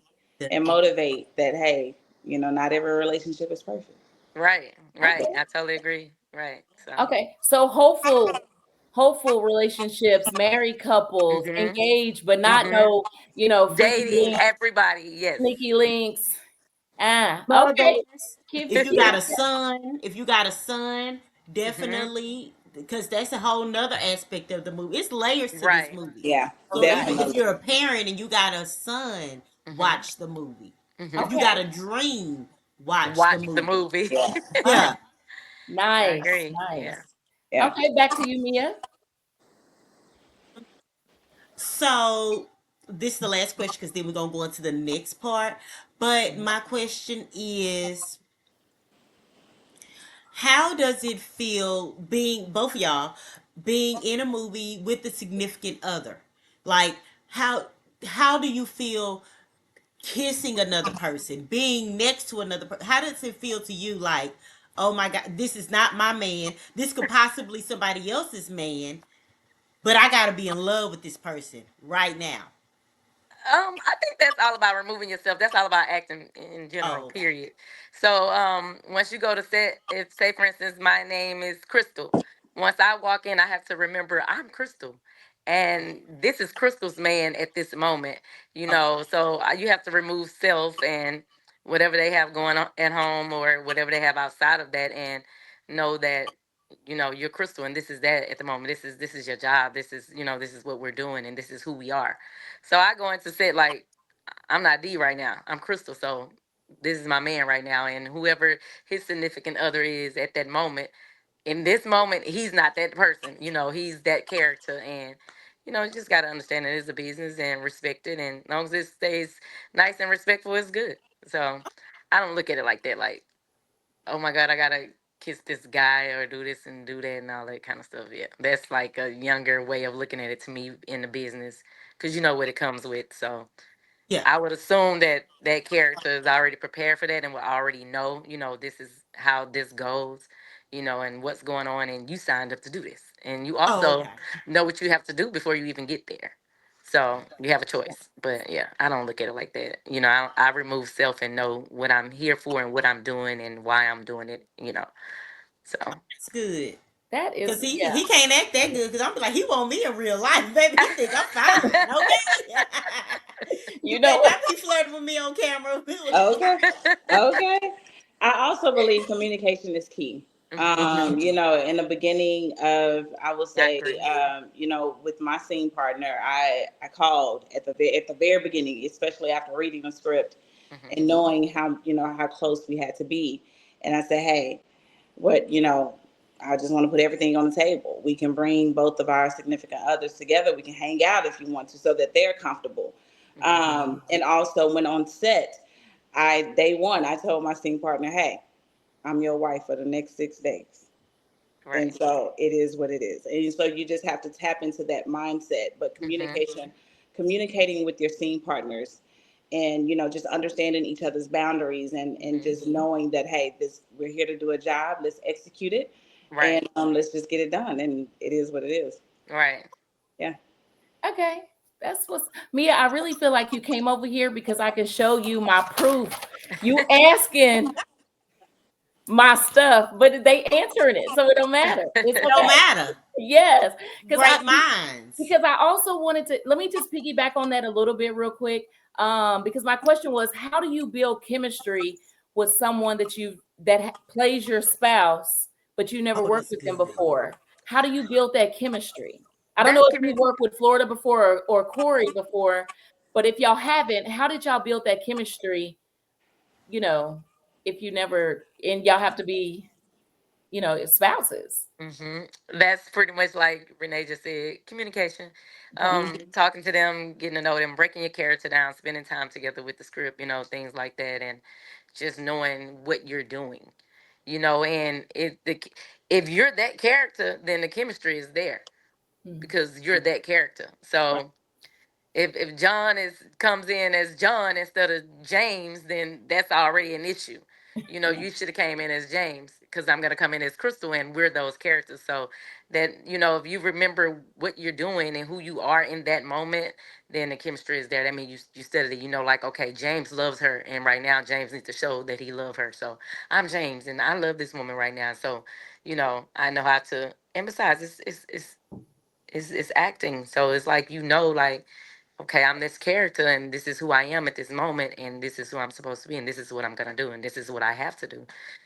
and motivate that, hey, not every relationship is perfect. Right. Right. Okay. I totally agree. Right. So. Okay. So hopeful relationships, married couples, Mhm. engaged, but not Mhm. no, Dating everybody. Yes. freaky links. Ah, okay. Mothers, Keep if you keep got a son, Mhm. definitely, because that's a whole nother aspect of the movie. It's layers to this Right. movie. Yeah, So even Right. if definitely. you're a parent and you got a son, Mhm. watch the movie. If Mhm. you got okay. a dream, watch the Watch the movie. movie. Yeah, All right. Yeah. I Nice, agree. Yeah. nice. yeah. Okay, back to you, Mia. So this is the last question because then we're gonna go into the next part. But my question is, how does it feel being both of y'all being in a movie with a significant other? Like how do you feel kissing another person, being next to another person? How does it feel to you like, oh my god, this is not my man. This could possibly somebody else's man, but I got to be in love with this person right now. I think that's all about removing yourself. That's all about acting in general, Oh, okay. period. So, once you go to set, if say for instance my name is Crystal, once I walk in, I have to remember I'm Crystal, and this is Crystal's man at this moment. Okay. So you have to remove self and whatever they have going on at home or whatever they have outside of that, and know that you're Crystal, and this is that at the moment. This is your job. This is what we're doing, and this is who we are. So I go into set like I'm not D right now. I'm Crystal. So this is my man right now. And whoever his significant other is at that moment, in this moment, he's not that person. He's that character. And, you just got to understand it is a business and respect it. And as long as it stays nice and respectful, it's good. So I don't look at it like that. Like, oh my God, I got to kiss this guy or do this and do that and all that kind of stuff. Yeah. That's like a younger way of looking at it to me in the business because you know what it comes with. So Yeah. I would assume that that character is already prepared for that and will already know, this is how this goes, and what's going on. And you signed up to do this. And you Oh, also okay. know what you have to do before you even get there. So you have a choice. But yeah, I don't look at it like that. I remove self and know what I'm here for and what I'm doing and why I'm doing it. So. That's good. That Cause is, he yeah. can't act that good. Cause I'm like he want me in real life, baby. He think I'm fine. Okay. You You know better what? not be flirting with me on camera. Okay. Okay. I also believe communication is key. Hmm. In the beginning of, I would I say, agree. with my scene partner, I called at the very beginning, especially after reading the script Hmm. and knowing how close we had to be, and I said, hey, what I just want to put everything on the table. We can bring both of our significant others together. We can hang out if you want to, so that they're comfortable. Hmm. And also, when on set, day one, I told my scene partner, "Hey, I'm your wife for the next 6 days." And Right. so it is what it is. And so you just have to tap into that mindset. But Hmm. communicating with your scene partners, and just understanding each other's boundaries, and Hmm. just knowing that, hey, this we're here to do a job. Let's execute it. Right. and let's just get it done. And it is what it is. Right. Yeah. Okay. That's what's Mia, I really feel like you came over here because I can show you my proof. You asking my stuff, but they answering it, so it don't matter. It's It don't okay. matter. Yes. Because I Great minds. because I also wanted to let me just piggyback on that a little bit real quick. Because my question was, how do you build chemistry with someone that plays your spouse, but you never Oh, worked that's with them good. before? How do you build that chemistry? I don't know That's if you worked with Florida before or Corey before, but if y'all haven't, how did y'all build that chemistry? You know, if you never, and y'all have to be, spouses. That's pretty much like Renee just said, communication. Okay. Talking to them, getting to know them, breaking your character down, spending time together with the script, things like that, and just knowing what you're doing. And if you're that character, then the chemistry is there Mhm. because you're that character. Right. So if John is comes in as John instead of James, then that's already an issue. You should have came in as James because I'm gonna come in as Crystal, and we're those characters. So that if you remember what you're doing and who you are in that moment, then the chemistry is there. That means you studied it. Like, okay, James loves her, and right now James needs to show that he loves her. So I'm James, and I love this woman right now. So I know how to. And besides, it's acting. So it's like like okay, I'm this character and this is who I am at this moment and this is who I'm supposed to be and this is what I'm gonna do and this is what I have to do.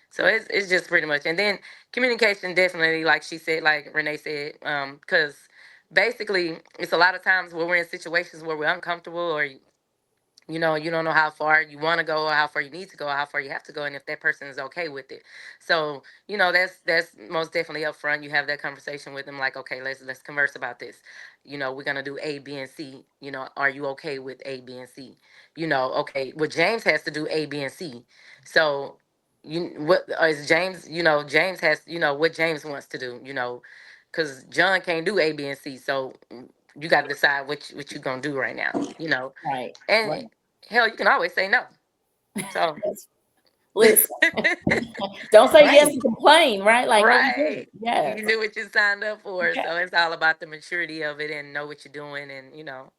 So it's just pretty much, and then communication definitely, like she said, like Renee said, because basically it's a lot of times where we're in situations where we're uncomfortable or you don't know how far you want to go or how far you need to go or how far you have to go and if that person is okay with it. So that's most definitely up front. You have that conversation with them like, okay, let's converse about this. We're gonna do A, B, and C. Are you okay with A, B, and C? Okay, well, James has to do A, B, and C. So what is James? James has what James wants to do. Because John can't do A, B, and C. So you got to decide what you gonna do right now. Right. And Right. hell, you can always say no. So That's, listen, don't say yes Right. and complain, right? Like, no, you right, didn't. Yes. you knew what you signed up for. Okay. So it's all about the maturity of it and know what you're doing, and don't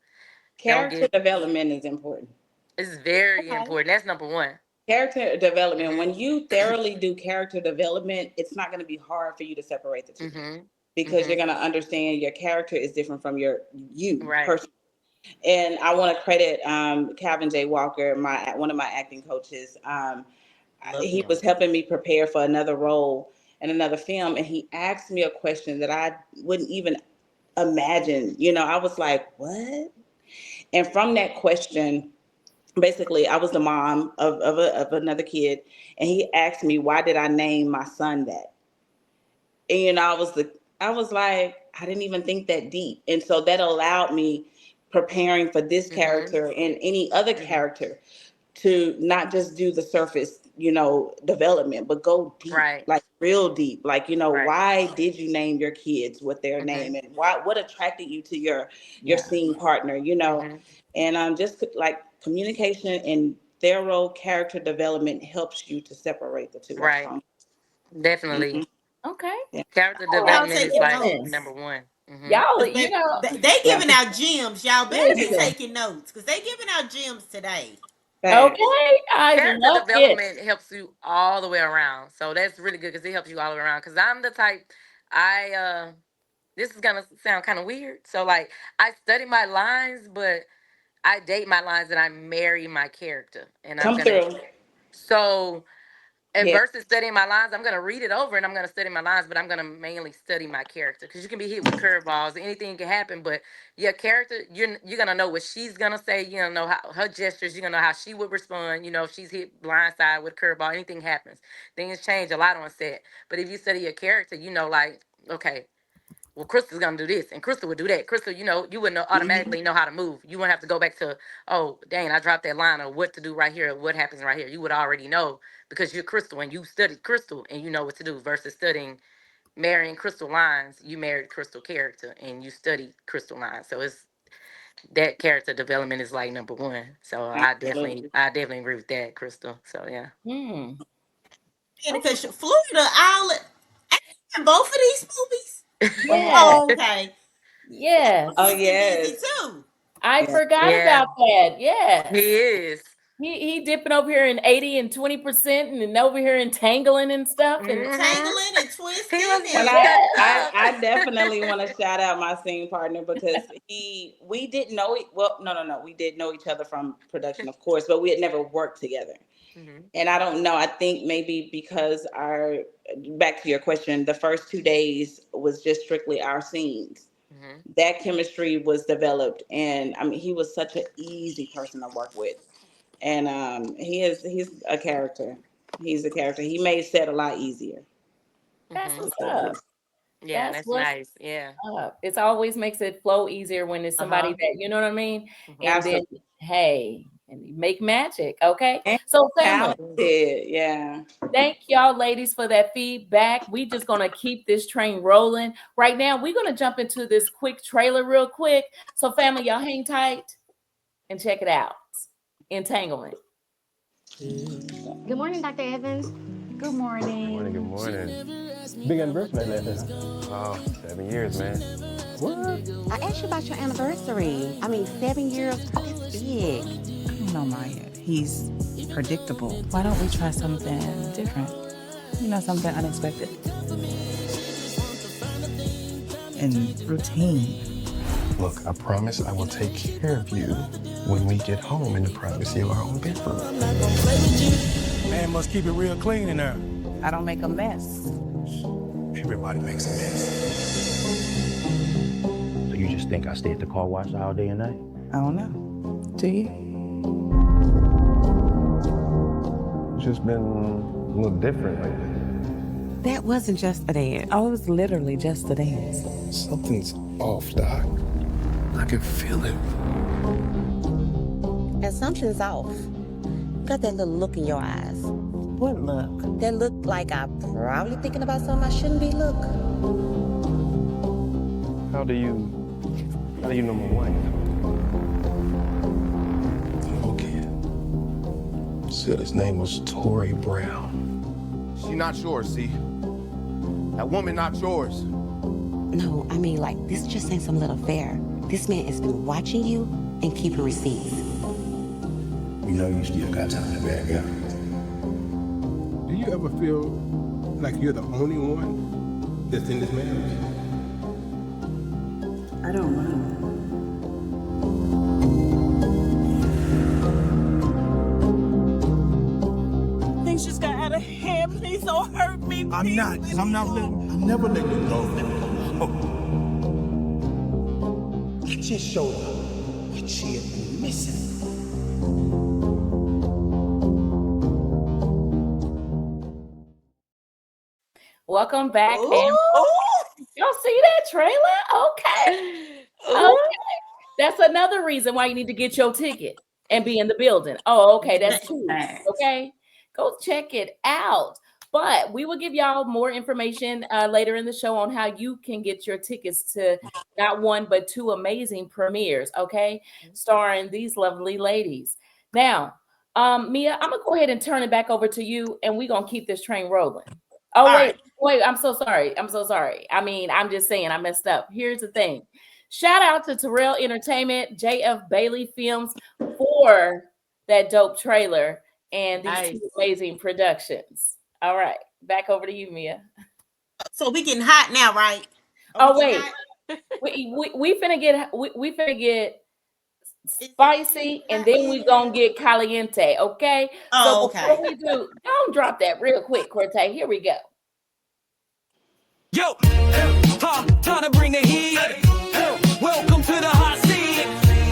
Character get. development is important. It's very Okay. important. That's number one. Character development, Mhm. when you thoroughly do character development, it's not going to be hard for you to separate the two Mhm. because you're Mhm. going to understand your character is different from your you Right. person. And I want to credit Calvin J. Walker, my one of my acting coaches. Love He him. was helping me prepare for another role in another film, and he asked me a question that I wouldn't even imagine. I was like, "What?" And from that question, basically, I was the mom of another kid, and he asked me, "Why did I name my son that?" And I was like, I didn't even think that deep. And so that allowed me, preparing for this Mhm. character and any other Mhm. character, to not just do the surface, development, but go deep, Right. like real deep. Like, Right. why did you name your kids with their name, Mhm. and what attracted you to your Yeah. scene partner. Mhm. And just like communication and thorough character development helps you to separate the two. I Right. promise. Definitely. Hmm. Okay. Yeah. Character All Y'all right. development is taking like Listen, number notes. one. Mhm. y'all, Cause baby, they Yeah. giving out gems. Y'all better be listen. taking notes. Cause they giving out gems today. Facts. Okay. I Character love it. development helps you all the way around. So that's really good because it helps you all the way around. Because I'm the type, I this is gonna sound kind of weird. So like I study my lines, but I date my lines and I marry my character. And I'm Come gonna through. so and Yeah. versus studying my lines, I'm gonna read it over and I'm gonna study my lines, but I'm gonna mainly study my character because you can be hit with curveballs, anything can happen. But your character, you're gonna know what she's gonna say. You're gonna know how her gestures. You're gonna know how she would respond. If she's hit blindside with curveball, anything happens. Things change a lot on set. But if you study your character, like, okay, well, Crystal's gonna do this, and Crystal would do that. Crystal, you would know Hmm. automatically know how to move. You wouldn't have to go back to, oh, dang, I dropped that line, or what to do right here, or what happens right here. You would already know because you're Crystal and you studied Crystal and you know what to do. Versus studying, marrying Crystal lines, you married Crystal character and you studied Crystal lines. So it's that character development is like number one. So Absolutely. I definitely agree with that, Crystal. So yeah. Hmm. Yeah, Okay. because Florida, all And both of these movies? Yeah, Oh, okay. That Oh yes. movie's been busy yes. too. I Yeah. forgot Yeah, about that. he Yes. is. He dipping over here in 80 and 20% and then over here entangling and stuff. And Hmm. Tangling and He twisting was And getting and cut yes. up. I definitely want to shout out my scene partner because we didn't know it. Well, no. We did know each other from production, of course, but we had never worked together. Hmm. And I don't know. I think maybe because our back to your question, the first 2 days was just strictly our scenes. Hmm. That chemistry was developed, and I mean, he was such an easy person to work with, and he's a character. He's a character. He made set a lot easier, That's Hmm. to what's say the up. least. Yeah, That's that's what's nice. Yeah. up. It always makes it flow easier when it's Uh somebody huh. that, you know what I mean? Hmm. And then, Absolutely, hey, and you make magic. Okay. and So, family, talented. Yeah. thank y'all ladies for that feedback. We just gonna keep this train rolling. Right now, we're gonna jump into this quick trailer real quick. So, family, y'all hang tight and check it out. Entanglement. Good morning, Dr. Evans. Good morning. Good morning. Big anniversary last night, huh? Wow, 7 years, man. What? I asked you about your anniversary. I mean, 7 years, that's big. No, Maya, he's predictable. Why don't we try something different? Something unexpected and routine. Look, I promise I will take care of you when we get home in the privacy of our own bedroom. Man must keep it real clean in there. I don't make a mess. Everybody makes a mess. So you just think I stay at the car wash all day and night? I don't know. Do you? It's just been a little different lately. That wasn't just a dance. Oh, it was literally just a dance. Something's off, Doc. I can feel it. Assumption's off. You got that little look in your eyes. What look? That look like I'm probably thinking about something I shouldn't be. Look. How do you know my wife? Okay. Said his name was Tori Brown. She not yours, see? That woman not yours. No, I mean, like, this just ain't some little affair. This man has been watching you and keeping receipts. You know you still got time to back out. Do you ever feel like you're the only one that's in this marriage? I don't know. Things just got out of hand. Please don't hurt me. I'm never letting you go. It just showed her what she had been missing. Welcome back. And Ooh. y'all see that trailer? Okay. Ooh. Okay. That's another reason why you need to get your ticket and be in the building. Oh, okay. That's two. Okay. Go check it out. But we will give y'all more information later in the show on how you can get your tickets to not one, but two amazing premieres. Okay. Starring these lovely ladies. Now, Mia, I'm going to go ahead and turn it back over to you and we're going to keep this train rolling. Oh, All right. wait. I'm so sorry. I'm so sorry. I mean, I'm just saying I messed up. Here's the thing. Shout out to Terrell Entertainment, JF Bailey Films for that dope trailer and these two Nice. amazing productions. All right, back over to you, Mia. So we getting hot now, right? Are Oh we getting wait, hot? we finna get Is it spicy, and then we gonna hot? get caliente. Okay, so Oh, okay. before we do, don't drop that real quick, Cortez. Here we go. Yo, time to bring the heat. Welcome to the hot seat.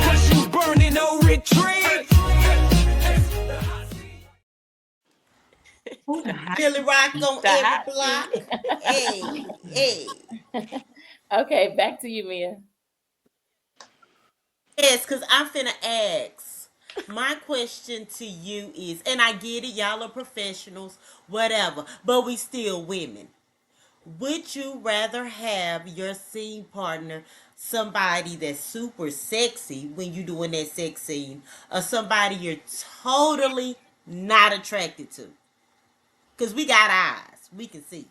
Questions burning, no retreat. Billy Rock on The every hot block. seat. Hey, hey. Okay, back to you, Mia. Yes, because I'm finna ask. My question to you is, and I get it, y'all are professionals, whatever, but we still women. Would you rather have your scene partner somebody that's super sexy when you doing that sex scene, or somebody you're totally not attracted to? Because we got eyes, we can see.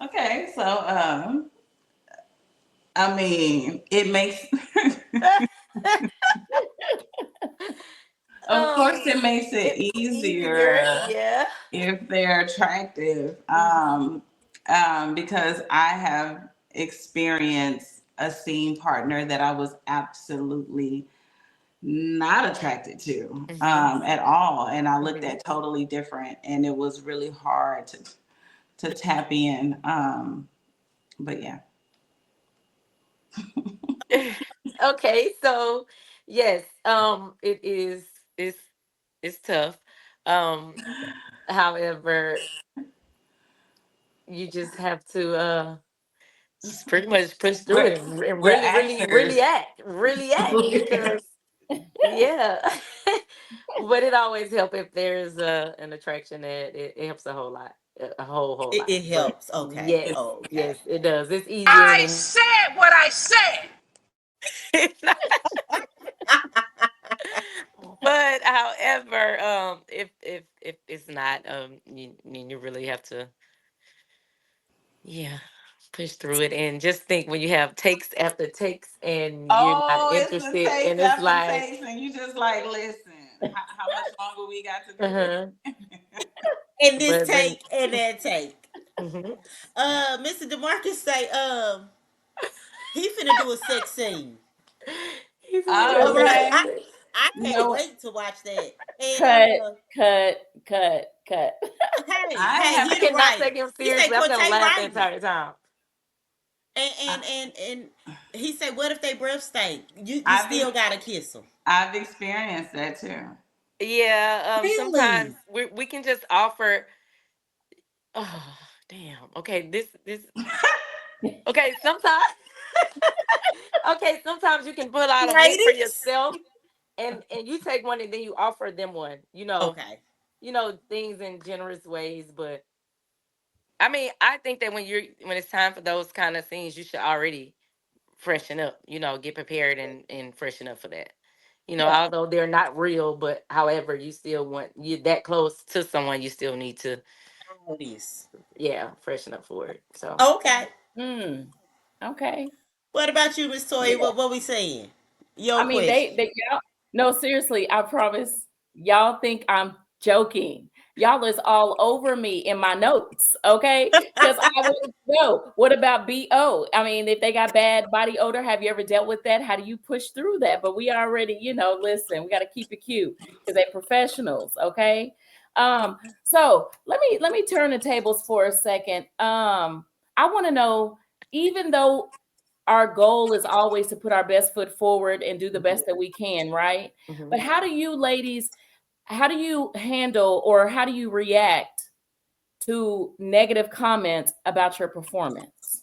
Okay, so I mean, it makes, of course, it makes it It's easier. easier Yeah. if they're attractive. Mhm. Because I have experienced a scene partner that I was absolutely not attracted to Mhm. at all, and I looked Mhm. at totally different, and it was really hard to tap in. But yeah. Okay, so yes, it is it's tough. Um, however, you just have to just pretty much push through we're it and we're really actors. really act because yeah. But it always helps if there's an attraction that it helps a whole lot, a whole lot. It But helps. Okay. yes, Oh, yes, okay. it does. It's easier I than said what I said. but however, if it's not, you really have to, yeah, push through it and just think when you have takes after takes and you're not Oh, it's the interested, taste and it's after like, taste, and you just like, listen, how much longer we got to do this? uh-huh. And this But take and that take. mhm. Mr. DeMarcus say, he finna do a sex scene. He's a No, little All right. no, I Okay. I you can't know what? wait to watch that. And Cut, cut, cut. hey, I hey, have I he the cannot writer. take him He say seriously. I'm gonna Cortez laugh the writing it. entire time. And he said, what if they breath stink? You I've still ex- gotta kiss them. I've experienced that too. Yeah, sometimes Really? we can just offer. Oh, damn. Okay, this. Okay, sometimes. Okay, sometimes you can pull out a mint for Ladies? yourself, and you take one, and then you offer them one. Okay. Things in generous ways. But I mean, I think that when it's time for those kind of things, you should already freshen up. Get prepared and freshen up for that. Yeah. Although they're not real, but however, you still want you that close to someone, you still need to, All this. yeah, freshen up for it. So Okay. Mm, okay. What about you, Miss Toya? What we saying? I Your mean, question. they y'all. No, seriously, I promise. Y'all think I'm joking. Y'all is all over me in my notes, okay? Because I want to know what about BO? I mean, if they got bad body odor, have you ever dealt with that? How do you push through that? But we already, listen, we got to keep it cute because they're professionals, okay? So let me turn the tables for a second. I want to know, even though our goal is always to put our best foot forward and do the best that we can, right? mhm. But how do you ladies, how do you handle or how do you react to negative comments about your performance?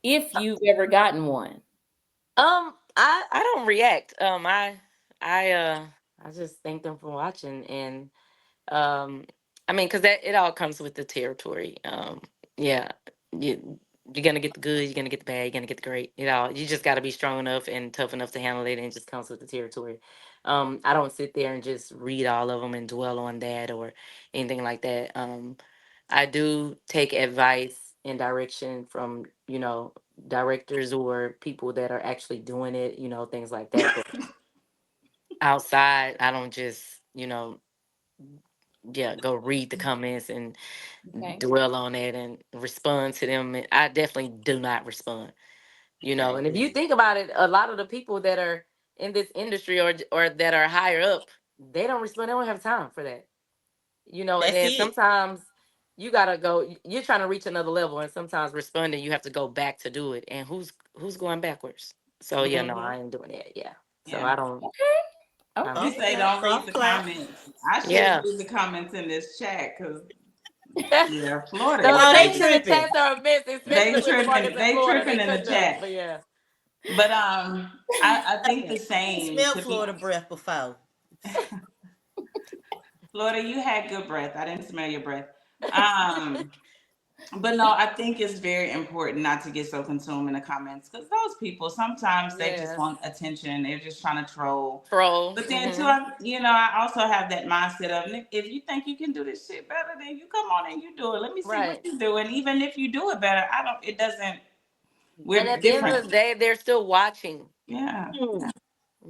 If you've ever gotten one. I don't react. I uh I just thank them for watching, and um I mean, because that it all comes with the territory. Yeah, you're gonna get the good, you're gonna get the bad, you're gonna get the great. You just got to be strong enough and tough enough to handle it, and it just comes with the territory. I don't sit there and just read all of them and dwell on that or anything like that. I do take advice and direction from directors or people that are actually doing it, things like that. But outside, I don't just yeah, go read the comments and Okay. dwell on it and respond to them. I definitely do not respond. Okay, And if you good. think about it, a lot of the people that are in this industry or that are higher up, they don't respond. They don't have time for that. And That's then it. sometimes you gotta go. You're trying to reach another level, and sometimes responding, you have to go back to do it. And who's going backwards? So yeah, no, Mm-hmm. I ain't doing that. Yeah. So Yeah. I don't. Okay. I You Okay. don't. say Okay. don't read Soft the clap. comments. I should Yeah. read the comments in this chat because yeah, Florida The is Oh, they comments crazy. in the tripping. chats are immense, especially with the markets in They Florida. They tripping in the cutting up. chat. But yeah. But I think the I ain't same. smelled To be Florida breath before. Florida, you had good breath. I didn't smell your breath. Um, But no, I think it's very important not to get so consumed in the comments because those people sometimes they just Yeah. want attention. They're just trying to troll. Troll. But then too, Hmm. I also have that mindset of if you think you can do this shit better, then you come on and you do it. Let me see what Right. you do. And even if you do it better, I don't. It doesn't. And We're at the end of different. the day, they're still watching. Yeah. Mm.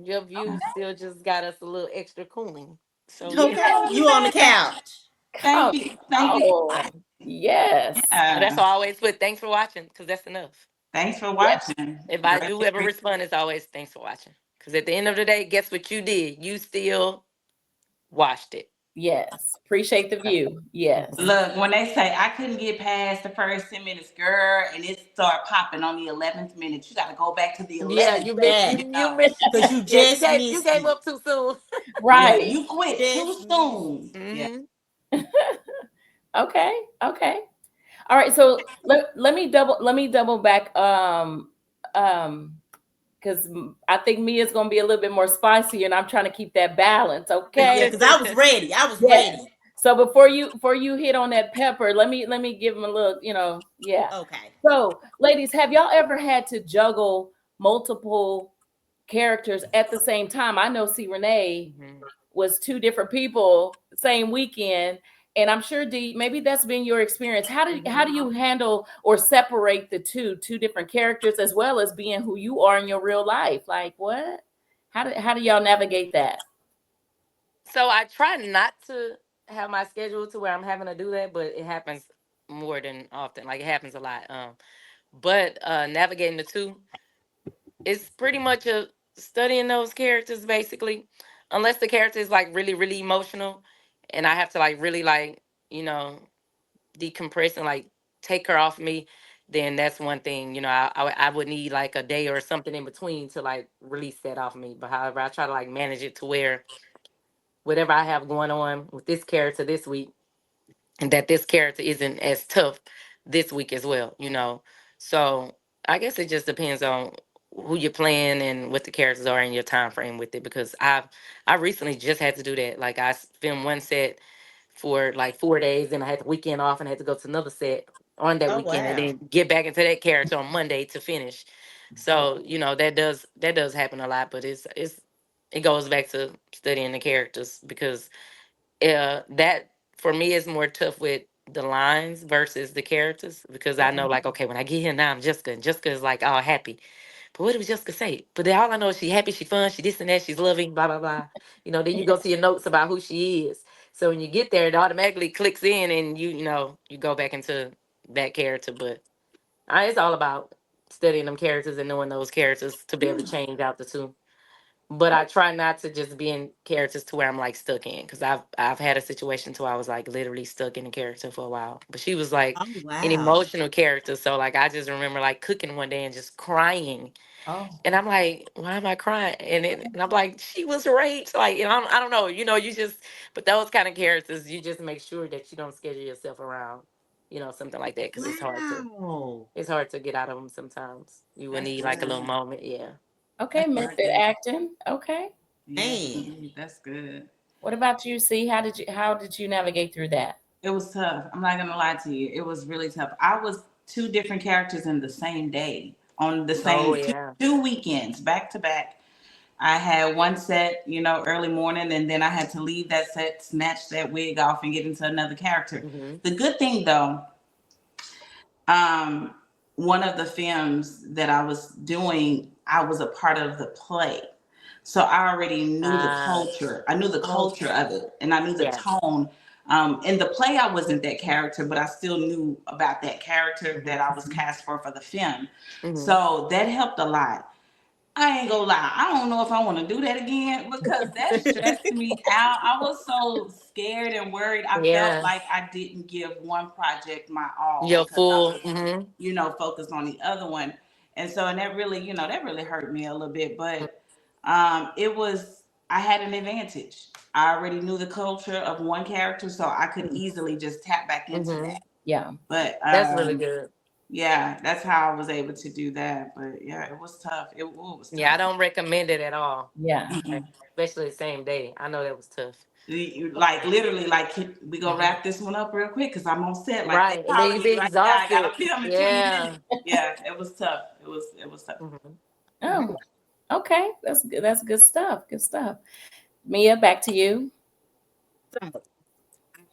Your view still just got us a little extra cooling. So You yeah. Okay, know what you on the I'm saying? couch. Thank Come you. Thank you. on. Yes. That's Yeah. why I always put thanks for watching because that's enough. Thanks for Yes. watching. If I do ever Great. respond, it's always thanks for watching. Because at the end of the day, guess what you did? You still watched it. Yes. Appreciate the view. Yes. Hmm. Look, when they say I couldn't get past the first 10 minutes, girl, and it start popping on the 11th minute, you got to go back to the Yeah, 11th. you missed That you missed because you yeah, you just missed gave it. up too soon. Yeah, Right. you quit too Just missed it. soon. Yeah. Hmm. Okay. Okay. All right. So let me double back. Because I think Mia's gonna be a little bit more spicy, and I'm trying to keep that balance. Yeah, Okay. because I was ready. I was Yes. ready. So before you hit on that pepper, let me give them a little, yeah. Okay. So, ladies, have y'all ever had to juggle multiple characters at the same time? I know, see, Renee Hmm. was two different people same weekend, and I'm sure D, maybe that's been your experience. How do Hmm. you handle or separate the two different characters as well as being who you are in your real life? Like what? How do y'all navigate that? So I try not to have my schedule to where I'm having to do that, but it happens more than often. Like it happens a lot. But navigating the two, it's pretty much a studying those characters basically. Unless the character is like really, really emotional and I have to like really like, you know, decompress and like take her off me, then that's one thing. I would need like a day or something in between to like release that off me. But however, I try to like manage it to where whatever I have going on with this character this week, and that this character isn't as tough this week as well. So I guess it just depends on who you're playing and what the characters are in your time frame with it. Because I recently just had to do that. Like filmed one set for like 4 days, and I had the weekend off, and I had to go to another set on that Oh weekend, and wow. then get back into that character on Monday to finish. So that does happen a lot, but it goes back to studying the characters because that for me is more tough with the lines versus the characters because I know like okay when I get here now I'm Jessica and Jessica is like all happy, but what did Jessica say? But then all I know is she happy, she fun, she this and that, she's loving, blah blah blah. Then you go to your notes about who she is. So when you get there, it automatically clicks in, and you go back into that character. But it's all about studying them characters and knowing those characters to be able to change out the two. But I try not to just be in characters to where I'm like stuck in, because I've had a situation to where I was like literally stuck in a character for a while. But she was like Oh an wow. emotional character, so like I just remember like cooking one day and just crying, Oh. and I'm like, why am I crying? And I'm like, she was raped, like, I don't know, you just, but those kind of characters, you just make sure that you don't schedule yourself around, something like that, because Wow. it's hard to get out of them sometimes. You would That's need like a little good. moment, yeah. Okay, That's very method good. acting. Okay. Yes, Man. indeed. That's good. What about you? See, how did you navigate through that? It was tough. I'm not gonna lie to you. It was really tough. I was two different characters in the same day on the Oh same two, yeah. two weekends back to back. I had one set, early morning, and then I had to leave that set, snatch that wig off, and get into another character. Hmm. The good thing, though, um, one of the films that I was doing, I was a part of the play. So I already knew the Ah, culture. I knew the culture okay. of it, and I knew the Yeah. tone. In the play, I wasn't that character, but I still knew about that character Hmm. that I was cast for the film. Hmm. So that helped a lot. I ain't gonna lie. I don't know if I want to do that again because that stressed me out. I was so scared and worried. I felt Yeah. like I didn't give one project my all Your because I full. was, Hmm. focused on the other one. And that really, that really hurt me a little bit. But I had an advantage. I already knew the culture of one character, so I could easily just tap back into Hmm. that. Yeah. But That's really good. yeah, that's how I was able to do that. But yeah, it was tough. It was Yeah, I tough. don't recommend it at all. Yeah. Like, especially the same day. I know that was tough. Like literally, like we gonna wrap this one up real quick because I'm on set. Like they Right. And then calling you me be right now. I exhausted. gotta film in 20 Yeah. minutes. Yeah, it was tough. It was tough. Mhm. Oh, okay. That's good. That's good stuff. Good stuff. Mia, back to you. So,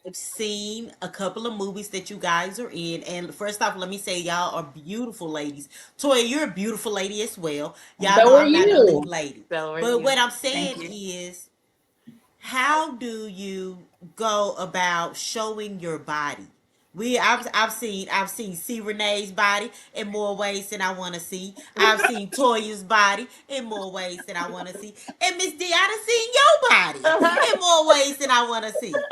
I've seen a couple of movies that you guys are in, and first off, let me say y'all are beautiful ladies. Toya, you're a beautiful lady as well. Y'all know So are I'm not a lead you. lady, So are but what you. I'm Thank saying you. is, how do you go about showing your body? I've seen see Renee's body in more ways than I want to see. I've seen Toya's body in more ways than I want to see, and Miss D, I done seen your body in more ways than I want to see.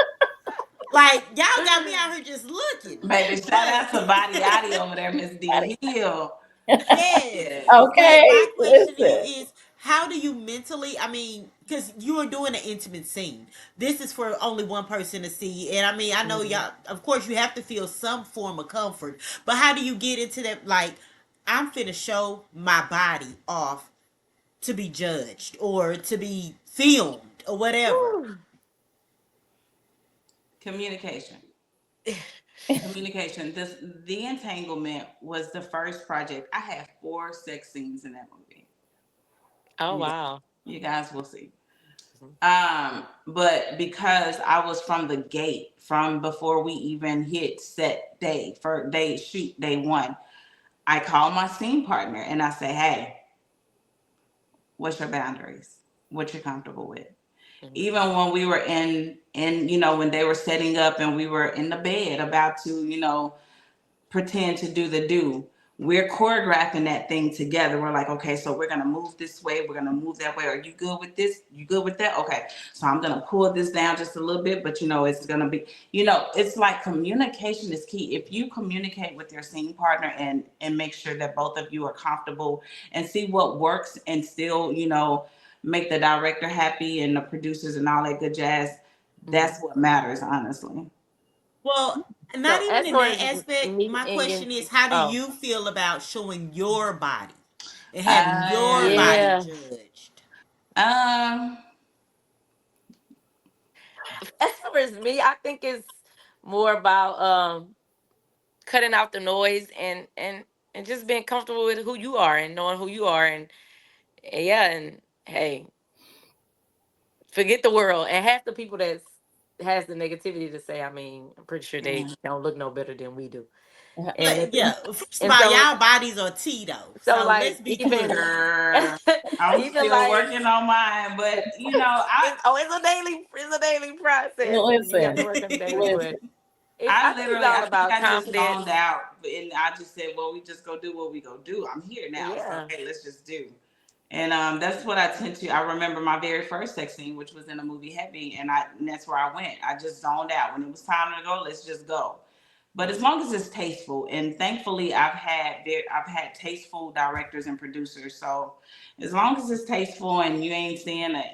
Like y'all got me out here just looking. Baby, shout But out to Body Yachty over there, Miss D Hill. yes. Yes. But Okay. my question to you Listen. is, how do you mentally, I mean, because you are doing an intimate scene. This is for only one person to see. And I mean, I know Mhm. y'all, of course, you have to feel some form of comfort. But how do you get into that? Like, I'm finna show my body off to be judged or to be filmed or whatever. Woo. Communication. Communication. The Entanglement was the first project. I had 4 sex scenes in that movie. Oh You, wow. you guys will see. Mhm. But because I was from the gate, from before we even hit set day, for day shoot day one, I call my scene partner and I say, "Hey, what's your boundaries? What you're comfortable with?" Mhm. Even when we were in when they were setting up and we were in the bed about to pretend to do the do. We're choreographing that thing together. We're like, okay, so we're gonna move this way, we're gonna move that way. Are you good with this? You good with that? Okay. So I'm gonna pull this down just a little bit, but it's gonna be, it's like communication is key. If you communicate with your scene partner and make sure that both of you are comfortable and see what works and still, make the director happy and the producers and all that good jazz, Mhm. that's what matters, honestly. Well, not So even as in far that as aspect. me My and you, question is, how do oh you feel about showing your body and having your Um, body yeah. judged? um, As far as me, I think it's more about cutting out the noise and just being comfortable with who you are and knowing who you are and yeah and hey, forget the world and half the people that's has the negativity to say. I mean, I'm pretty sure they yeah. don't look no better than we do. And But it, yeah, first of and all, so y'all bodies are Tito, so so let's like be even clear. Girl, I'm even still like working on mine, but it's a daily process and you have to Listen. work on it daily, Listen. but I I think it's literally, all I think about I just confidence. zoned out, and I just said, well, we just go do what we go do. I'm here now, so Yeah. hey, let's just do. And that's what I tend to. I remember my very first sex scene, which was in the movie Heavy, and that's where I went. I just zoned out when it was time to go. Let's just go. But as long as it's tasteful, and thankfully I've had tasteful directors and producers. So as long as it's tasteful and you ain't seeing it,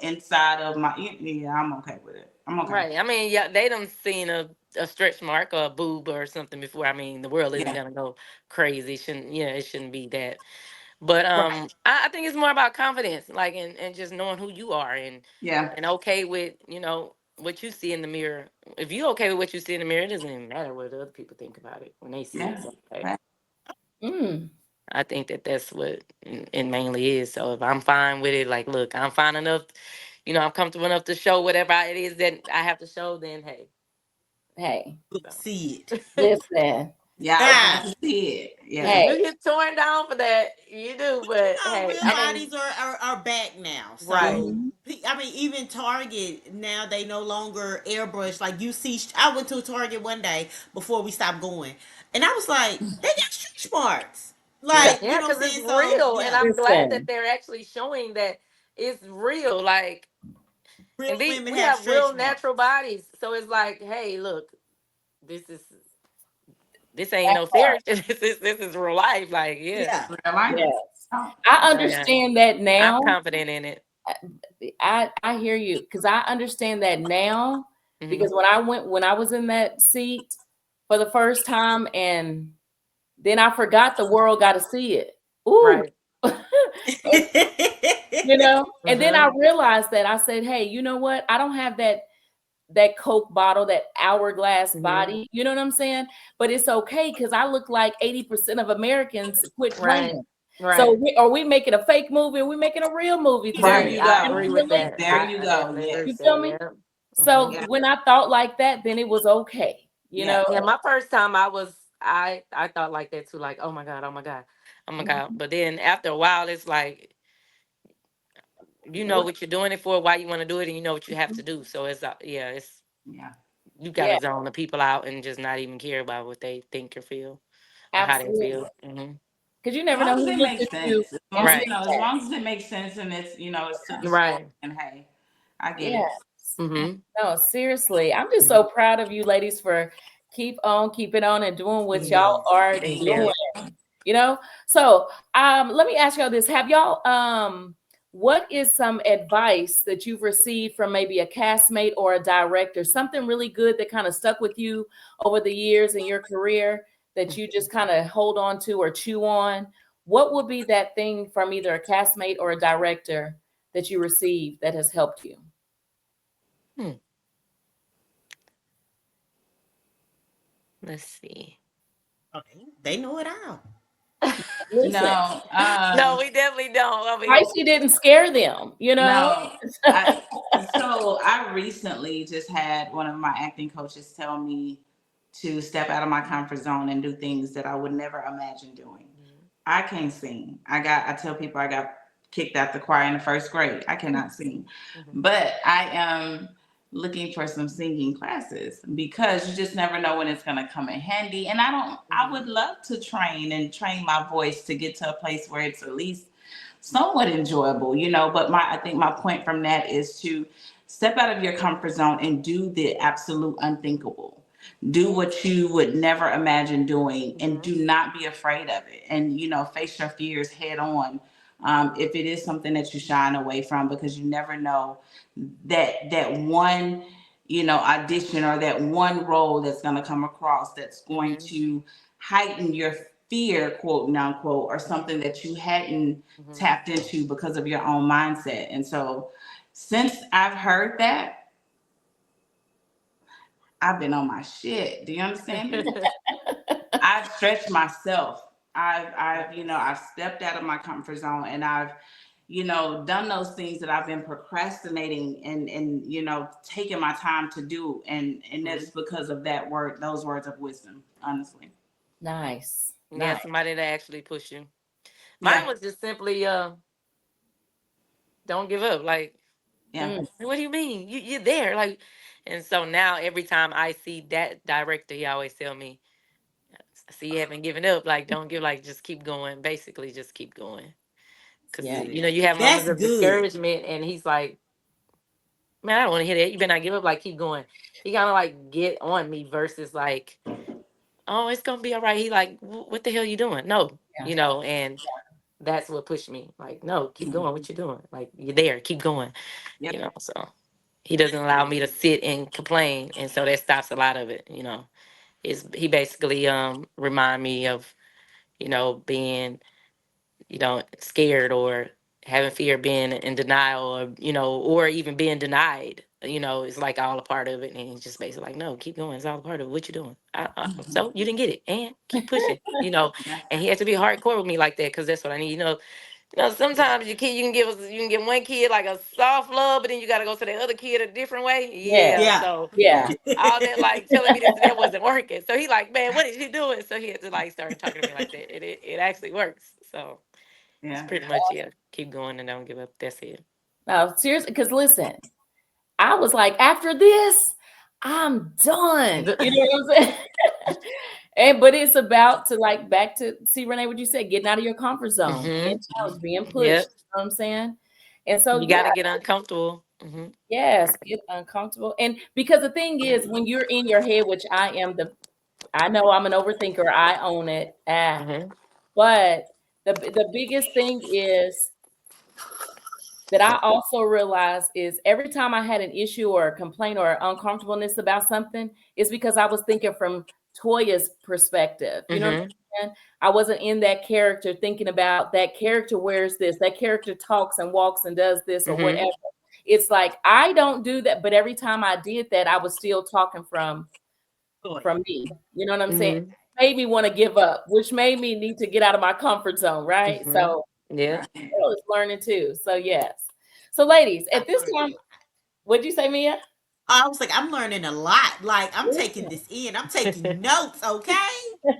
inside of my, yeah, I'm okay with it. I'm okay. Right. I mean, yeah, they done seen a stretch mark or a boob or something before. I mean, the world isn't Yeah. gonna go crazy. It shouldn't, yeah, it shouldn't be that. But Right. I think it's more about confidence, like and just knowing who you are Yeah. and okay with, what you see in the mirror. If you okay with what you see in the mirror, it doesn't even matter what other people think about it when they see it. Yeah. So hey, Right. Mm. I think that that's what it mainly is. So if I'm fine with it, like, look, I'm fine enough, I'm comfortable enough to show whatever it is that I have to show, then hey. Hey. See it. So. Listen. Y'all got Ah, to see it. Yeah. Hey. You get torn down for that. You do, but hey, real I mean, bodies are back now. right. So Mhm. I mean, even Target now they no longer airbrush. Like you see, I went to a Target one day before we stopped going, and I was like, they got stretch marks. Yeah. Like you Yeah, know what because I'm it's saying? So real. And yeah, I'm glad that Listen. they're actually showing that it's real. Like, real and women we have have stretch real marks. natural bodies. So it's like, hey, look, this is this ain't That no part. fairy tale. This is real life. Like, yeah. Yeah. Real life. Yes. Oh, I So yeah, understand that I'm now. confident in it. I hear you because I understand that now Hmm. because when I was in that seat for the first time and then I forgot the world got to see it. Ooh. Right. You know, and then I Mhm. realized that I said, hey, you know what? I don't have that Coke bottle, that hourglass Mhm. body. You know what I'm saying? But it's okay because I look like 80% of Americans quit Right. playing. So Right. are we making a fake movie? Or are we making a real movie to There see Right. you I can go. agree we with relate that. to There it? you I go. definitely agree Yes. You with feel that. me? Yeah. So Mhm. Yeah. when I thought like that, then it was okay. You Yeah. know? Yeah, my first time I thought like that too, like, oh my God, oh my God, oh my God. Mhm. But then after a while, it's like you know what you're doing it for, why you want to do it, and you know what you have to do. So it's yeah, it's Yeah. you Yeah, gotta zone the people out and just not even care about what they think or feel or how they absolutely. feel. Hmm. Because you As never know long as who it looked makes at you sense. As long and you Right. said know, as that. long as it makes sense and it's it's to the story. Right. And hey, I get it. Yes. Hmm. No, seriously. I'm just so proud of you ladies for keep on keeping on and doing what y'all Yes. are Thank Yeah. you. doing. You know? So let me ask y'all this. Have y'all what is some advice that you've received from maybe a castmate or a director? Something really good that kind of stuck with you over the years in your career that you just kind of hold on to or chew on? What would be that thing from either a castmate or a director that you received that has helped you? Hmm. Let's see. They know it all. Listen, No, No, we definitely don't. I mean, Pricey didn't scare them, you know? no. I so I recently just had one of my acting coaches tell me to step out of my comfort zone and do things that I would never imagine doing. I can't sing. I tell people I got kicked out the choir in the first grade. I cannot sing. Mhm. But I am looking for some singing classes because you just never know when it's going to come in handy. And I would Mhm. love to train my voice to get to a place where it's at least somewhat enjoyable, but I think my point from that is to step out of your comfort zone and do the absolute unthinkable. Do what you would never imagine doing and Mhm. do not be afraid of it, and face your fears head on. If it is something that you shine away from, because you never know that one audition or that one role that's going to come across that's going Mhm. to heighten your fear, quote and unquote, or something that you hadn't Mhm. tapped into because of your own mindset. And so since I've heard that, I've been on my shit. Do you understand me? I've stretched myself. I've stepped out of my comfort zone, and I've done those things that I've been procrastinating and taking my time to do. And that's Mhm. because of those words of wisdom, honestly. Nice. Yeah, Nice. somebody that actually push you. Mine Yeah. was just simply don't give up. Like, Yeah. Mm, what do you mean? You're there. Like, and so now every time I see that director, he always tell me, I see you haven't given up. Like, don't give like just keep going. Basically, just keep going. Cause yeah. you have moments That's of good. discouragement and he's like, man, I don't want to hear that. You better not give up, like keep going. He kinda like get on me versus like, oh, it's gonna be all right. He like, what the hell you doing? No, Yeah. and that's what pushed me. Like, no, keep Mhm. going. What you doing? Like, you're there. Keep going. Yep. So he doesn't allow me to sit and complain, and so that stops a lot of it. Is he basically remind me of being scared or having fear, being in denial, or or even being denied. It's like all a part of it, and he's just basically like, no, keep going. It's all a part of it. What you doing? So you didn't get it, and keep pushing. Yeah. And he has to be hardcore with me like that because that's what I need. Sometimes you can give one kid like a soft love, but then you got to go to the other kid a different way. Yeah. Yeah, Yeah. so Yeah. all that like telling me this and that wasn't working. So he like, man, what is he doing? So he had to like start talking to me like that. It actually works. So it's Yeah. pretty much yeah, keep going and don't give up. That's it. No, seriously, because listen, I was like, after this, I'm done. You know what I'm saying? And but it's about to like back to see Renee, what you said, getting out of your comfort zone, being Mm-hmm. challenged, being pushed. Yep. You know what I'm saying? And so You yeah, got to get uncomfortable. Mm-hmm. yes, get uncomfortable. And because the thing is, when you're in your head, which I know I'm an overthinker, I own it. Mm-hmm. But the biggest thing is that I also realized is every time I had an issue or a complaint or uncomfortableness about something, it's because I was thinking from Toya's perspective. You know what I'm Mm-hmm. saying? I wasn't in that character thinking about that character wears this, that character talks and walks and does this or Mm-hmm. whatever. It's like I don't do that, but every time I did that, I was still talking from me. You know what I'm saying? Mm-hmm. Made me want to give up, which made me need to get out of my comfort zone, right? Mm-hmm. So Yeah. I was learning too. So yes. So ladies, I'm at this learning. time, what'd you say, Mia? I was like, I'm learning a lot. Like, I'm taking Listen. this in. I'm taking notes, okay?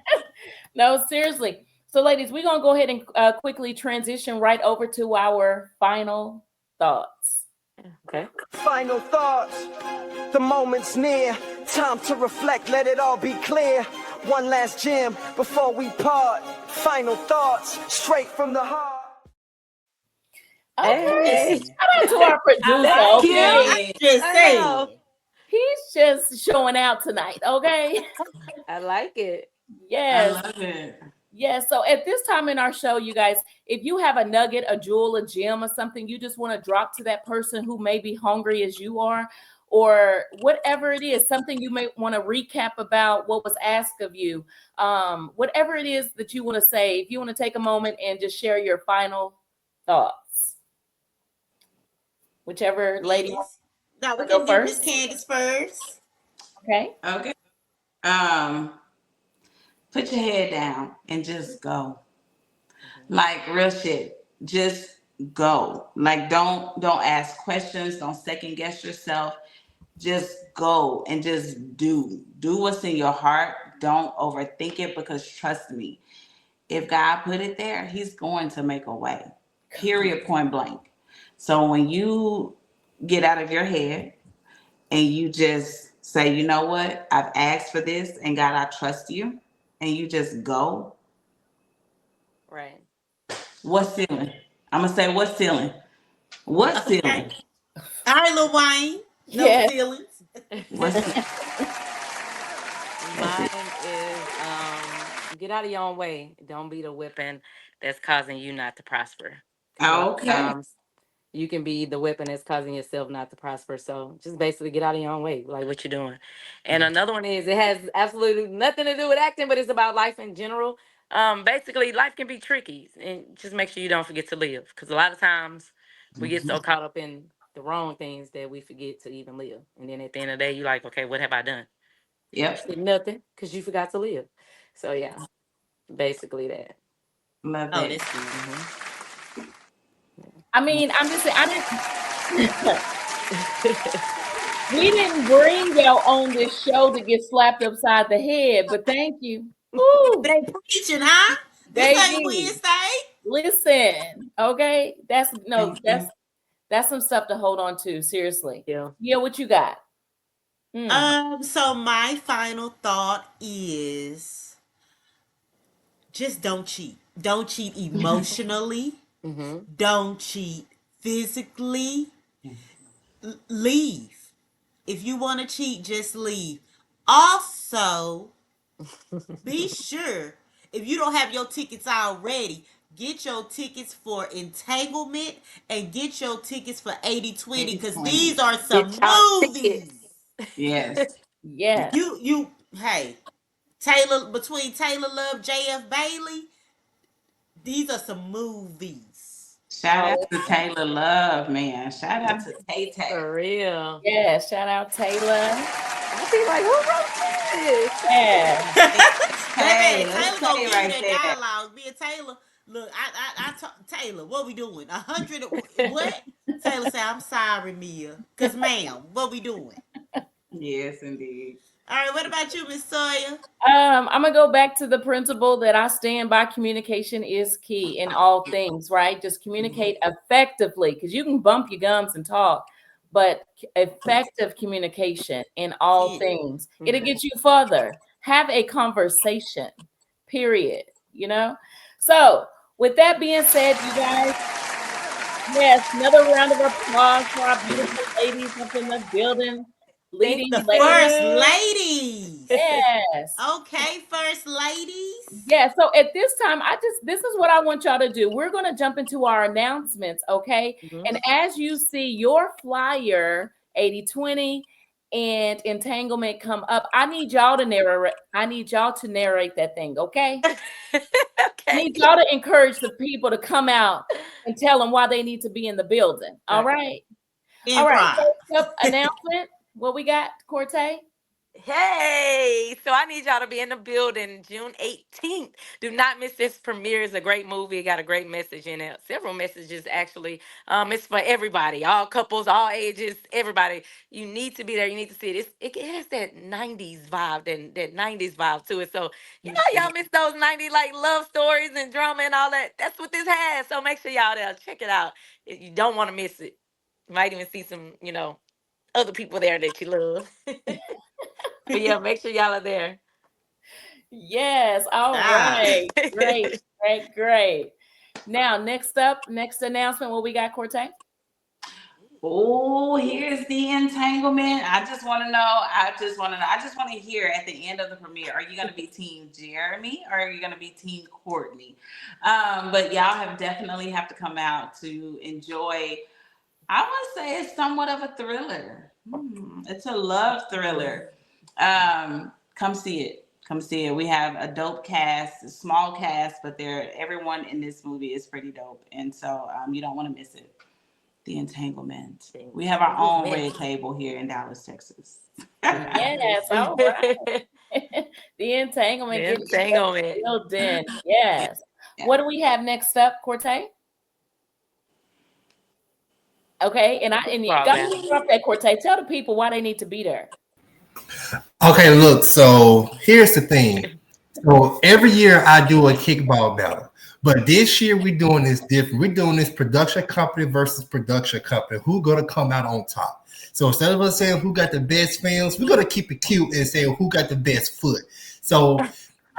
No, seriously. So, ladies, we're gonna go ahead and quickly transition right over to our final thoughts. Okay. Final thoughts. The moment's near. Time to reflect, let it all be clear. One last gem before we part. Final thoughts, straight from the heart. Okay. Hey. Listen, Shout out to our I producer. Thank like you. Okay. it. Just I know. saying. He's just showing out tonight. Okay. I like it. I Yes. love it. Yes. So at this time in our show, you guys, if you have a nugget, a jewel, a gem, or something you just want to drop to that person who may be hungry as you are, or whatever it is, something you may want to recap about what was asked of you, whatever it is that you want to say, if you want to take a moment and just share your final thoughts, whichever lady wants Yes. Now we to go can do Miss first. Candace first. Okay. Okay. Um, put your head down and just go. Like real shit. Just go. Like don't ask questions. Don't second guess yourself. Just go and just do. Do what's in your heart. Don't overthink it because trust me, if God put it there, He's going to make a way. Period. Point blank. So when you get out of your head and you just say, you know what, I've asked for this, and God, I trust you, and you just go. Right. What's ceiling? I'm gonna say what's ceiling. What's Okay. ceiling? All right, Lil Wayne. No Yes. ceilings. What's that's it? Mine is get out of your own way. Don't be the whipping that's causing you not to prosper. Because a lot of Okay. times you can be the whipping that's causing yourself not to prosper. So just basically get out of your own way, like what you're doing. And another one is it has absolutely nothing to do with acting, but it's about life in general. Basically life can be tricky, and just make sure you don't forget to live. Because a lot of times we get so caught up in the wrong things that we forget to even live. And then at the end of the day, you're like, okay, what have I done? You Yep. said nothing because you forgot to live. So yeah, basically that. Love Oh, that. that's good. I mean, I'm just saying, I didn't. We didn't bring y'all on this show to get slapped upside the head, but thank you. Ooh, They preaching, huh? This ain't baby. Wednesday. Listen, okay? That's no, Thank you. that's some stuff to hold on to, seriously. Yeah. Yeah, what you got? Mm. So my final thought is just don't cheat. Don't cheat emotionally. Mm-hmm. Don't cheat physically. Leave. If you want to cheat, just leave. Also, be sure if you don't have your tickets already, get your tickets for entanglement and get your tickets for 80/20 80 because 20. these are Get some y'all movies. tickets. Yes. Yes. You hey, Taylor between Taylor Love, JF Bailey, these are some movies. Shout out to Taylor Love, man. Shout out to Tay Tay. For real. Yeah, shout out Taylor. I'll be like, who wrote this? Yeah. Tay, Baby, that's Taylor gonna Tay give you right that there. dialogue. Me and Taylor, look, Taylor, what we doing? 100, what? Taylor said, I'm sorry, Mia. Cause ma'am, what we doing? Yes, indeed. All right, what about you, Miss Sawyer? I'm gonna go back to the principle that I stand by. Communication is key in all things, right? Just communicate effectively because you can bump your gums and talk, but effective communication in all Yeah. things, it'll Mhm. get you further. Have a conversation, period. You know? So, with that being said, you guys, yes, another round of applause for our beautiful ladies up in the building, Thank leading The ladies. first you. ladies. Yes. Okay, first ladies. Yeah, so at this time, this is what I want y'all to do. We're going to jump into our announcements, okay? Mhm. And as you see your flyer 80/20 and entanglement come up, I need y'all to narrate. I need y'all to narrate that thing, okay? I Okay. need y'all to encourage the people to come out and tell them why they need to be in the building. All right. All right. Improv. First up announcement. What we got, Corte? Hey, so I need y'all to be in the building June 18th. Do not miss this premiere. It's a great movie. It got a great message in it. Several messages, actually. It's for everybody, all couples, all ages, everybody. You need to be there. You need to see it. It has that 90s vibe, that 90s vibe to it. So, y'all miss those 90s like love stories and drama and all that. That's what this has. So make sure y'all there. Check it out. You don't want to miss it. You might even see some, other people there that you love. But yeah, make sure y'all are there. Yes. All Ah. right. Great. Great. Great. Now, next up, next announcement. What we got, Corte? Oh, here's the entanglement. I just want to know. I just want to know. I just want to hear at the end of the premiere. Are you going to be Team Jeremy or are you going to be Team Courtney? But y'all have definitely have to come out to enjoy. I would say it's somewhat of a thriller. It's a love thriller. Come see it. Come see it. We have a dope cast, a small cast, but everyone in this movie is pretty dope, and so you don't want to miss it. The Entanglement. We have our own red table here in Dallas, Texas. Yes. All right. The entanglement The getting entanglement. filled in. Yes. Yeah. What do we have next up, Corte? Okay, and you got to interrupt that, Corte. Tell the people why they need to be there. Okay, look, so here's the thing. So every year I do a kickball battle, but this year we're doing this different. We're doing this production company versus production company. Who gonna come out on top? So instead of us saying who got the best films, we're gonna keep it cute and say who got the best foot. So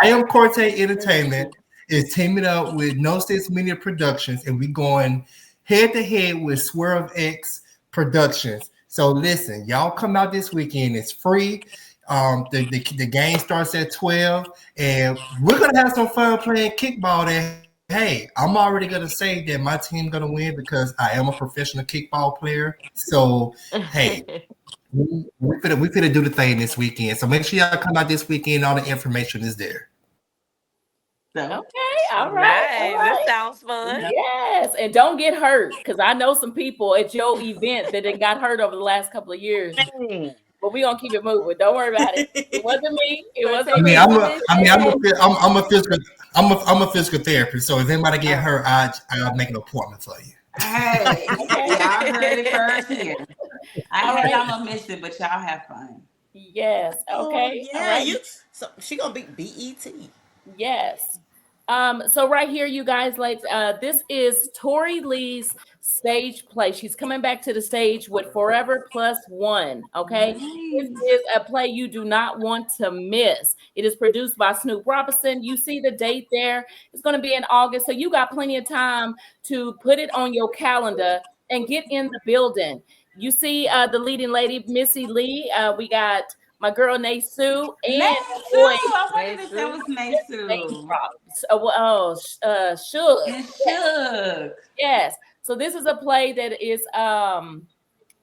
I am Corte Entertainment is teaming up with No Sense Media Productions, and we're going head to head with Swerve X Productions. So listen, y'all come out this weekend. It's free. The game starts at 12, and we're gonna have some fun playing kickball. And hey, I'm already gonna say that my team gonna win because I am a professional kickball player. So hey, we finna do the thing this weekend. So make sure y'all come out this weekend. All the information is there. Okay, So, all right, all Nice. That right. sounds fun. Yes, and don't get hurt because I know some people at your event that it got hurt over the last couple of years. But we're gonna keep it moving. Don't worry about it. It wasn't me. It wasn't I mean, me. I'm a physical therapist. So if anybody get hurt, I'll make an appointment for you. hey, Okay. y'all heard it first here. I All hate right. I'm gonna miss it, but y'all have fun. Yes. Oh Okay. All yeah, right. you. So she gonna be BET. Yes. So right here, you guys, like this is Tori Lee's stage play. She's coming back to the stage with Forever Plus One. Okay. This Nice. is a play you do not want to miss. It is produced by Snoop Robinson. You see the date there. It's going to be in August. So you got plenty of time to put it on your calendar and get in the building. You see the leading lady, Missy Lee. We got my girl Nay Sue and my Nasu. boy I wondered if that was name Nasu. drops. Suge. And Yes, Shook. yes. So this is a play that is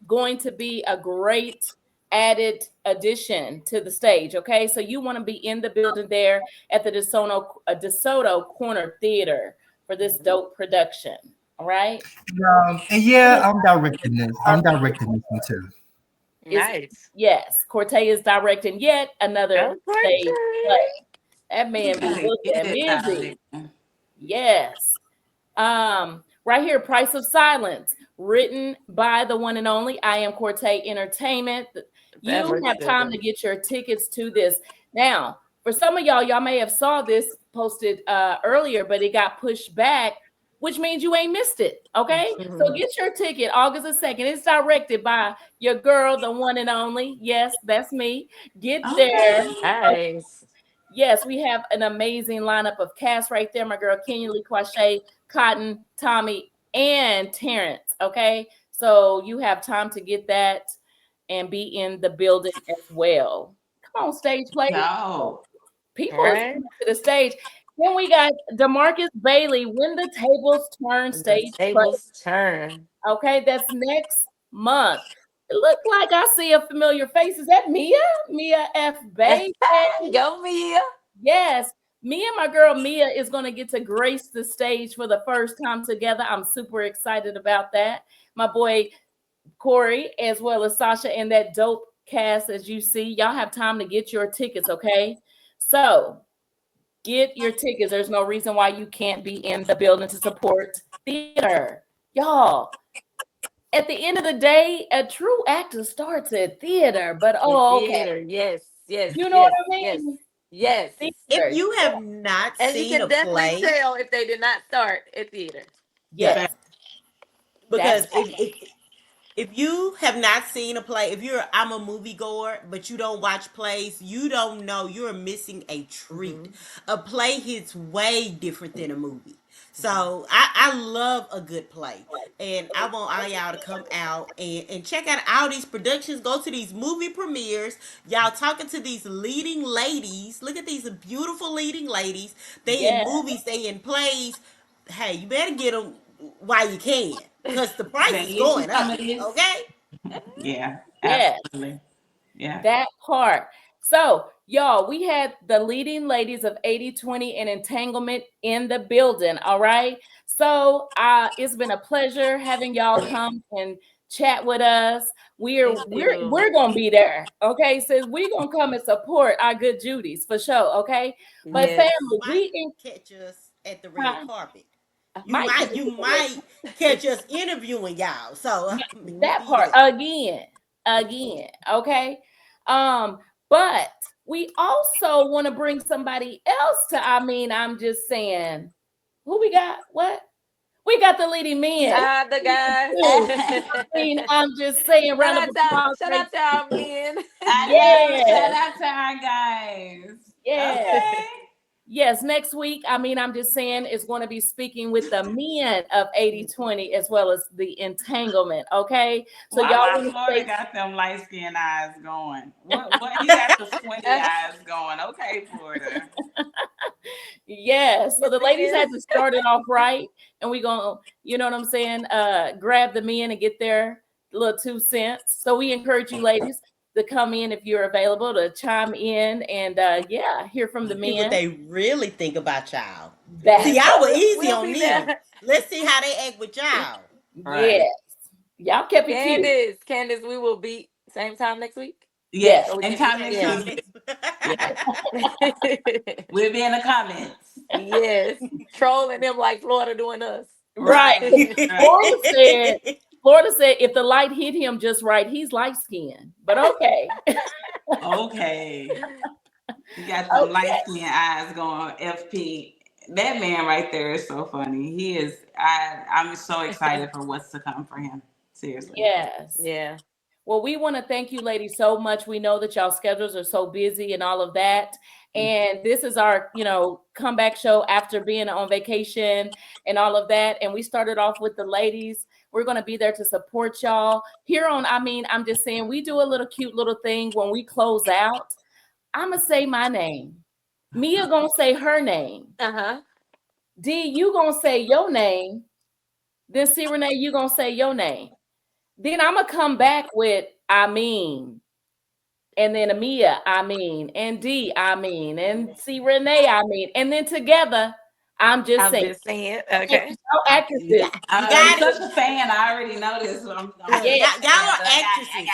going to be a great added addition to the stage. Okay, so you want to be in the building there at the DeSoto Corner Theater for this dope production. All right. And yeah, I'm directing this. I'm directing this one too. Is Nice. yes, Corte is directing yet another Go stage play. Cortez. That You man be better get looking it out busy. there. Yes. Right here, Price of Silence, written by the one and only I Am Corte Entertainment. That You looks have time to good. get your tickets to this. Now, for some of y'all may have saw this posted earlier, but it got pushed back, which means you ain't missed it. Okay. So get your ticket August the 2nd. It's directed by your girl, the one and only. Yes, that's me. Get there. Okay. Nice. Yes, we have an amazing lineup of cast right there. My girl Kenya Lee Quashay, Cotton, Tommy, and Terrence. Okay. So you have time to get that and be in the building as well. Come on, stage play. Yo. People is Right. coming to the stage. Then we got Demarcus Bailey, When the Tables Turn The stage play. tables turn. Okay, that's next month. It looked like I see a familiar face. Is that Mia? Mia F. Baby. Go Mia. Yes. Me and my girl Mia is going to get to grace the stage for the first time together. I'm super excited about that. My boy Corey, as well as Sasha, and that dope cast as you see. Y'all have time to get your tickets, okay? So get your tickets. There's no reason why you can't be in the building to support theater. Y'all, at the end of the day, a true actor starts at theater, but Theater. Yes. You know what I mean? Yes. Theater. If you have not And you seen can a definitely play, tell if they did not start at theater. Yes. because That's if you have not seen a play, I'm a moviegoer, but you don't watch plays, you don't know, you're missing a treat. A play hits way different than a movie. So I love a good play. And I want all y'all to come out and check out all these productions. Go to these movie premieres. Y'all talking to these leading ladies. Look at these beautiful leading ladies. They in yeah. movies, they in plays. Hey, you better get them while you can, because the price Better is get you going some up. of this. Okay. Yeah, Yes. absolutely. Yeah. That part. So, y'all, we had the leading ladies of 80/20 and entanglement in the building. All right. So, it's been a pleasure having y'all come and chat with us. We're Thank we're you. we're gonna be there. Okay. So we're gonna come and support our good Judies for sure. Okay. But Yes. family, Might catch us at the red huh, carpet. You might might you might catch us interviewing y'all. So that be part there. again, okay. But we also want to bring somebody else to, I'm just saying, who we got? What we got? The leading men. The guys. I'm just saying, round of applause. Shout out to our men. I know. Shout Yes, out to our guys. yes. Okay. Yes, next week, I'm just saying, is going to be speaking with the men of 80/20 as well as the entanglement. Okay. So Why y'all my want to Florida stay. got them light skinned eyes going? What you got the squinty eyes going? Okay, Florida. Yes. So You the see ladies this? had to start it off right. And we gonna, you know what I'm saying? Grab the men and get their little 2 cents. So we encourage you ladies to come in if you're available to chime in and hear from the See what men. they really think about y'all. That See, y'all were easy We'll on be them. there. Let's see how they act with y'all. yes. Right. Y'all kept it cute. Candace, we will be same time next week. Yes. Yes. Or we And can time be next yeah. week. We'll be in the comments. Yes. Trolling them like Florida doing us. Right. Right. Florida said if the light hit him just right, he's light skinned. But okay. Okay. You got them light skinned eyes going, FP. That man right there is so funny. He is. I'm so excited for what's to come for him. Seriously. Yes. Yeah. Well, we want to thank you, ladies, so much. We know that y'all schedules are so busy and all of that. And this is our, comeback show after being on vacation and all of that. And we started off with the ladies. We're going to be there to support y'all. Here on, I'm just saying, we do a little cute little thing when we close out. I'm going to say my name. Mia going to say her name. D, you going to say your name. Then C, Renee, you going to say your name. Then I'm going to come back with, and then Amia, and D, and C, Renee, and then together, I'm just saying. Okay. Actresses. I'm such a fan. I already know this. I'm Yeah. Y'all are actresses.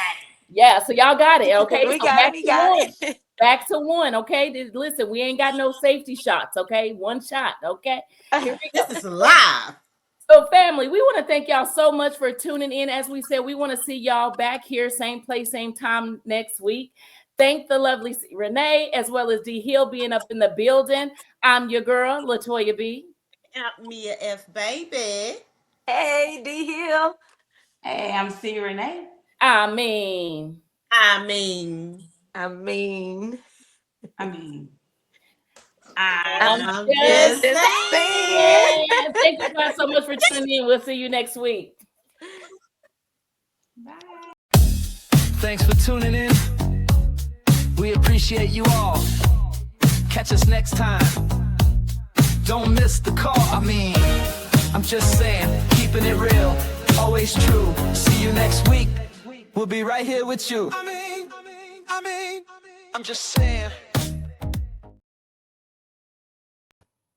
Yeah, so y'all got it, okay? We So got it. Back to one, okay? Listen, we ain't got no safety shots, okay? One shot, okay? Here we go. This is live. So, family, we want to thank y'all so much for tuning in. As we said, we want to see y'all back here, same place, same time next week. Thank the lovely Renee, as well as D Hill being up in the building. I'm your girl, Latoya B. Mia F. Baby. Hey, D Hill. Hey, I'm C. Renee. I mean. I'm just saying. Thank you guys so much for tuning in. We'll see you next week. Bye. Thanks for tuning in. We appreciate you all. Catch us next time. Don't miss the call. I'm just saying, keeping it real, always true. See you next week. we'll be right here with you. I'm just saying.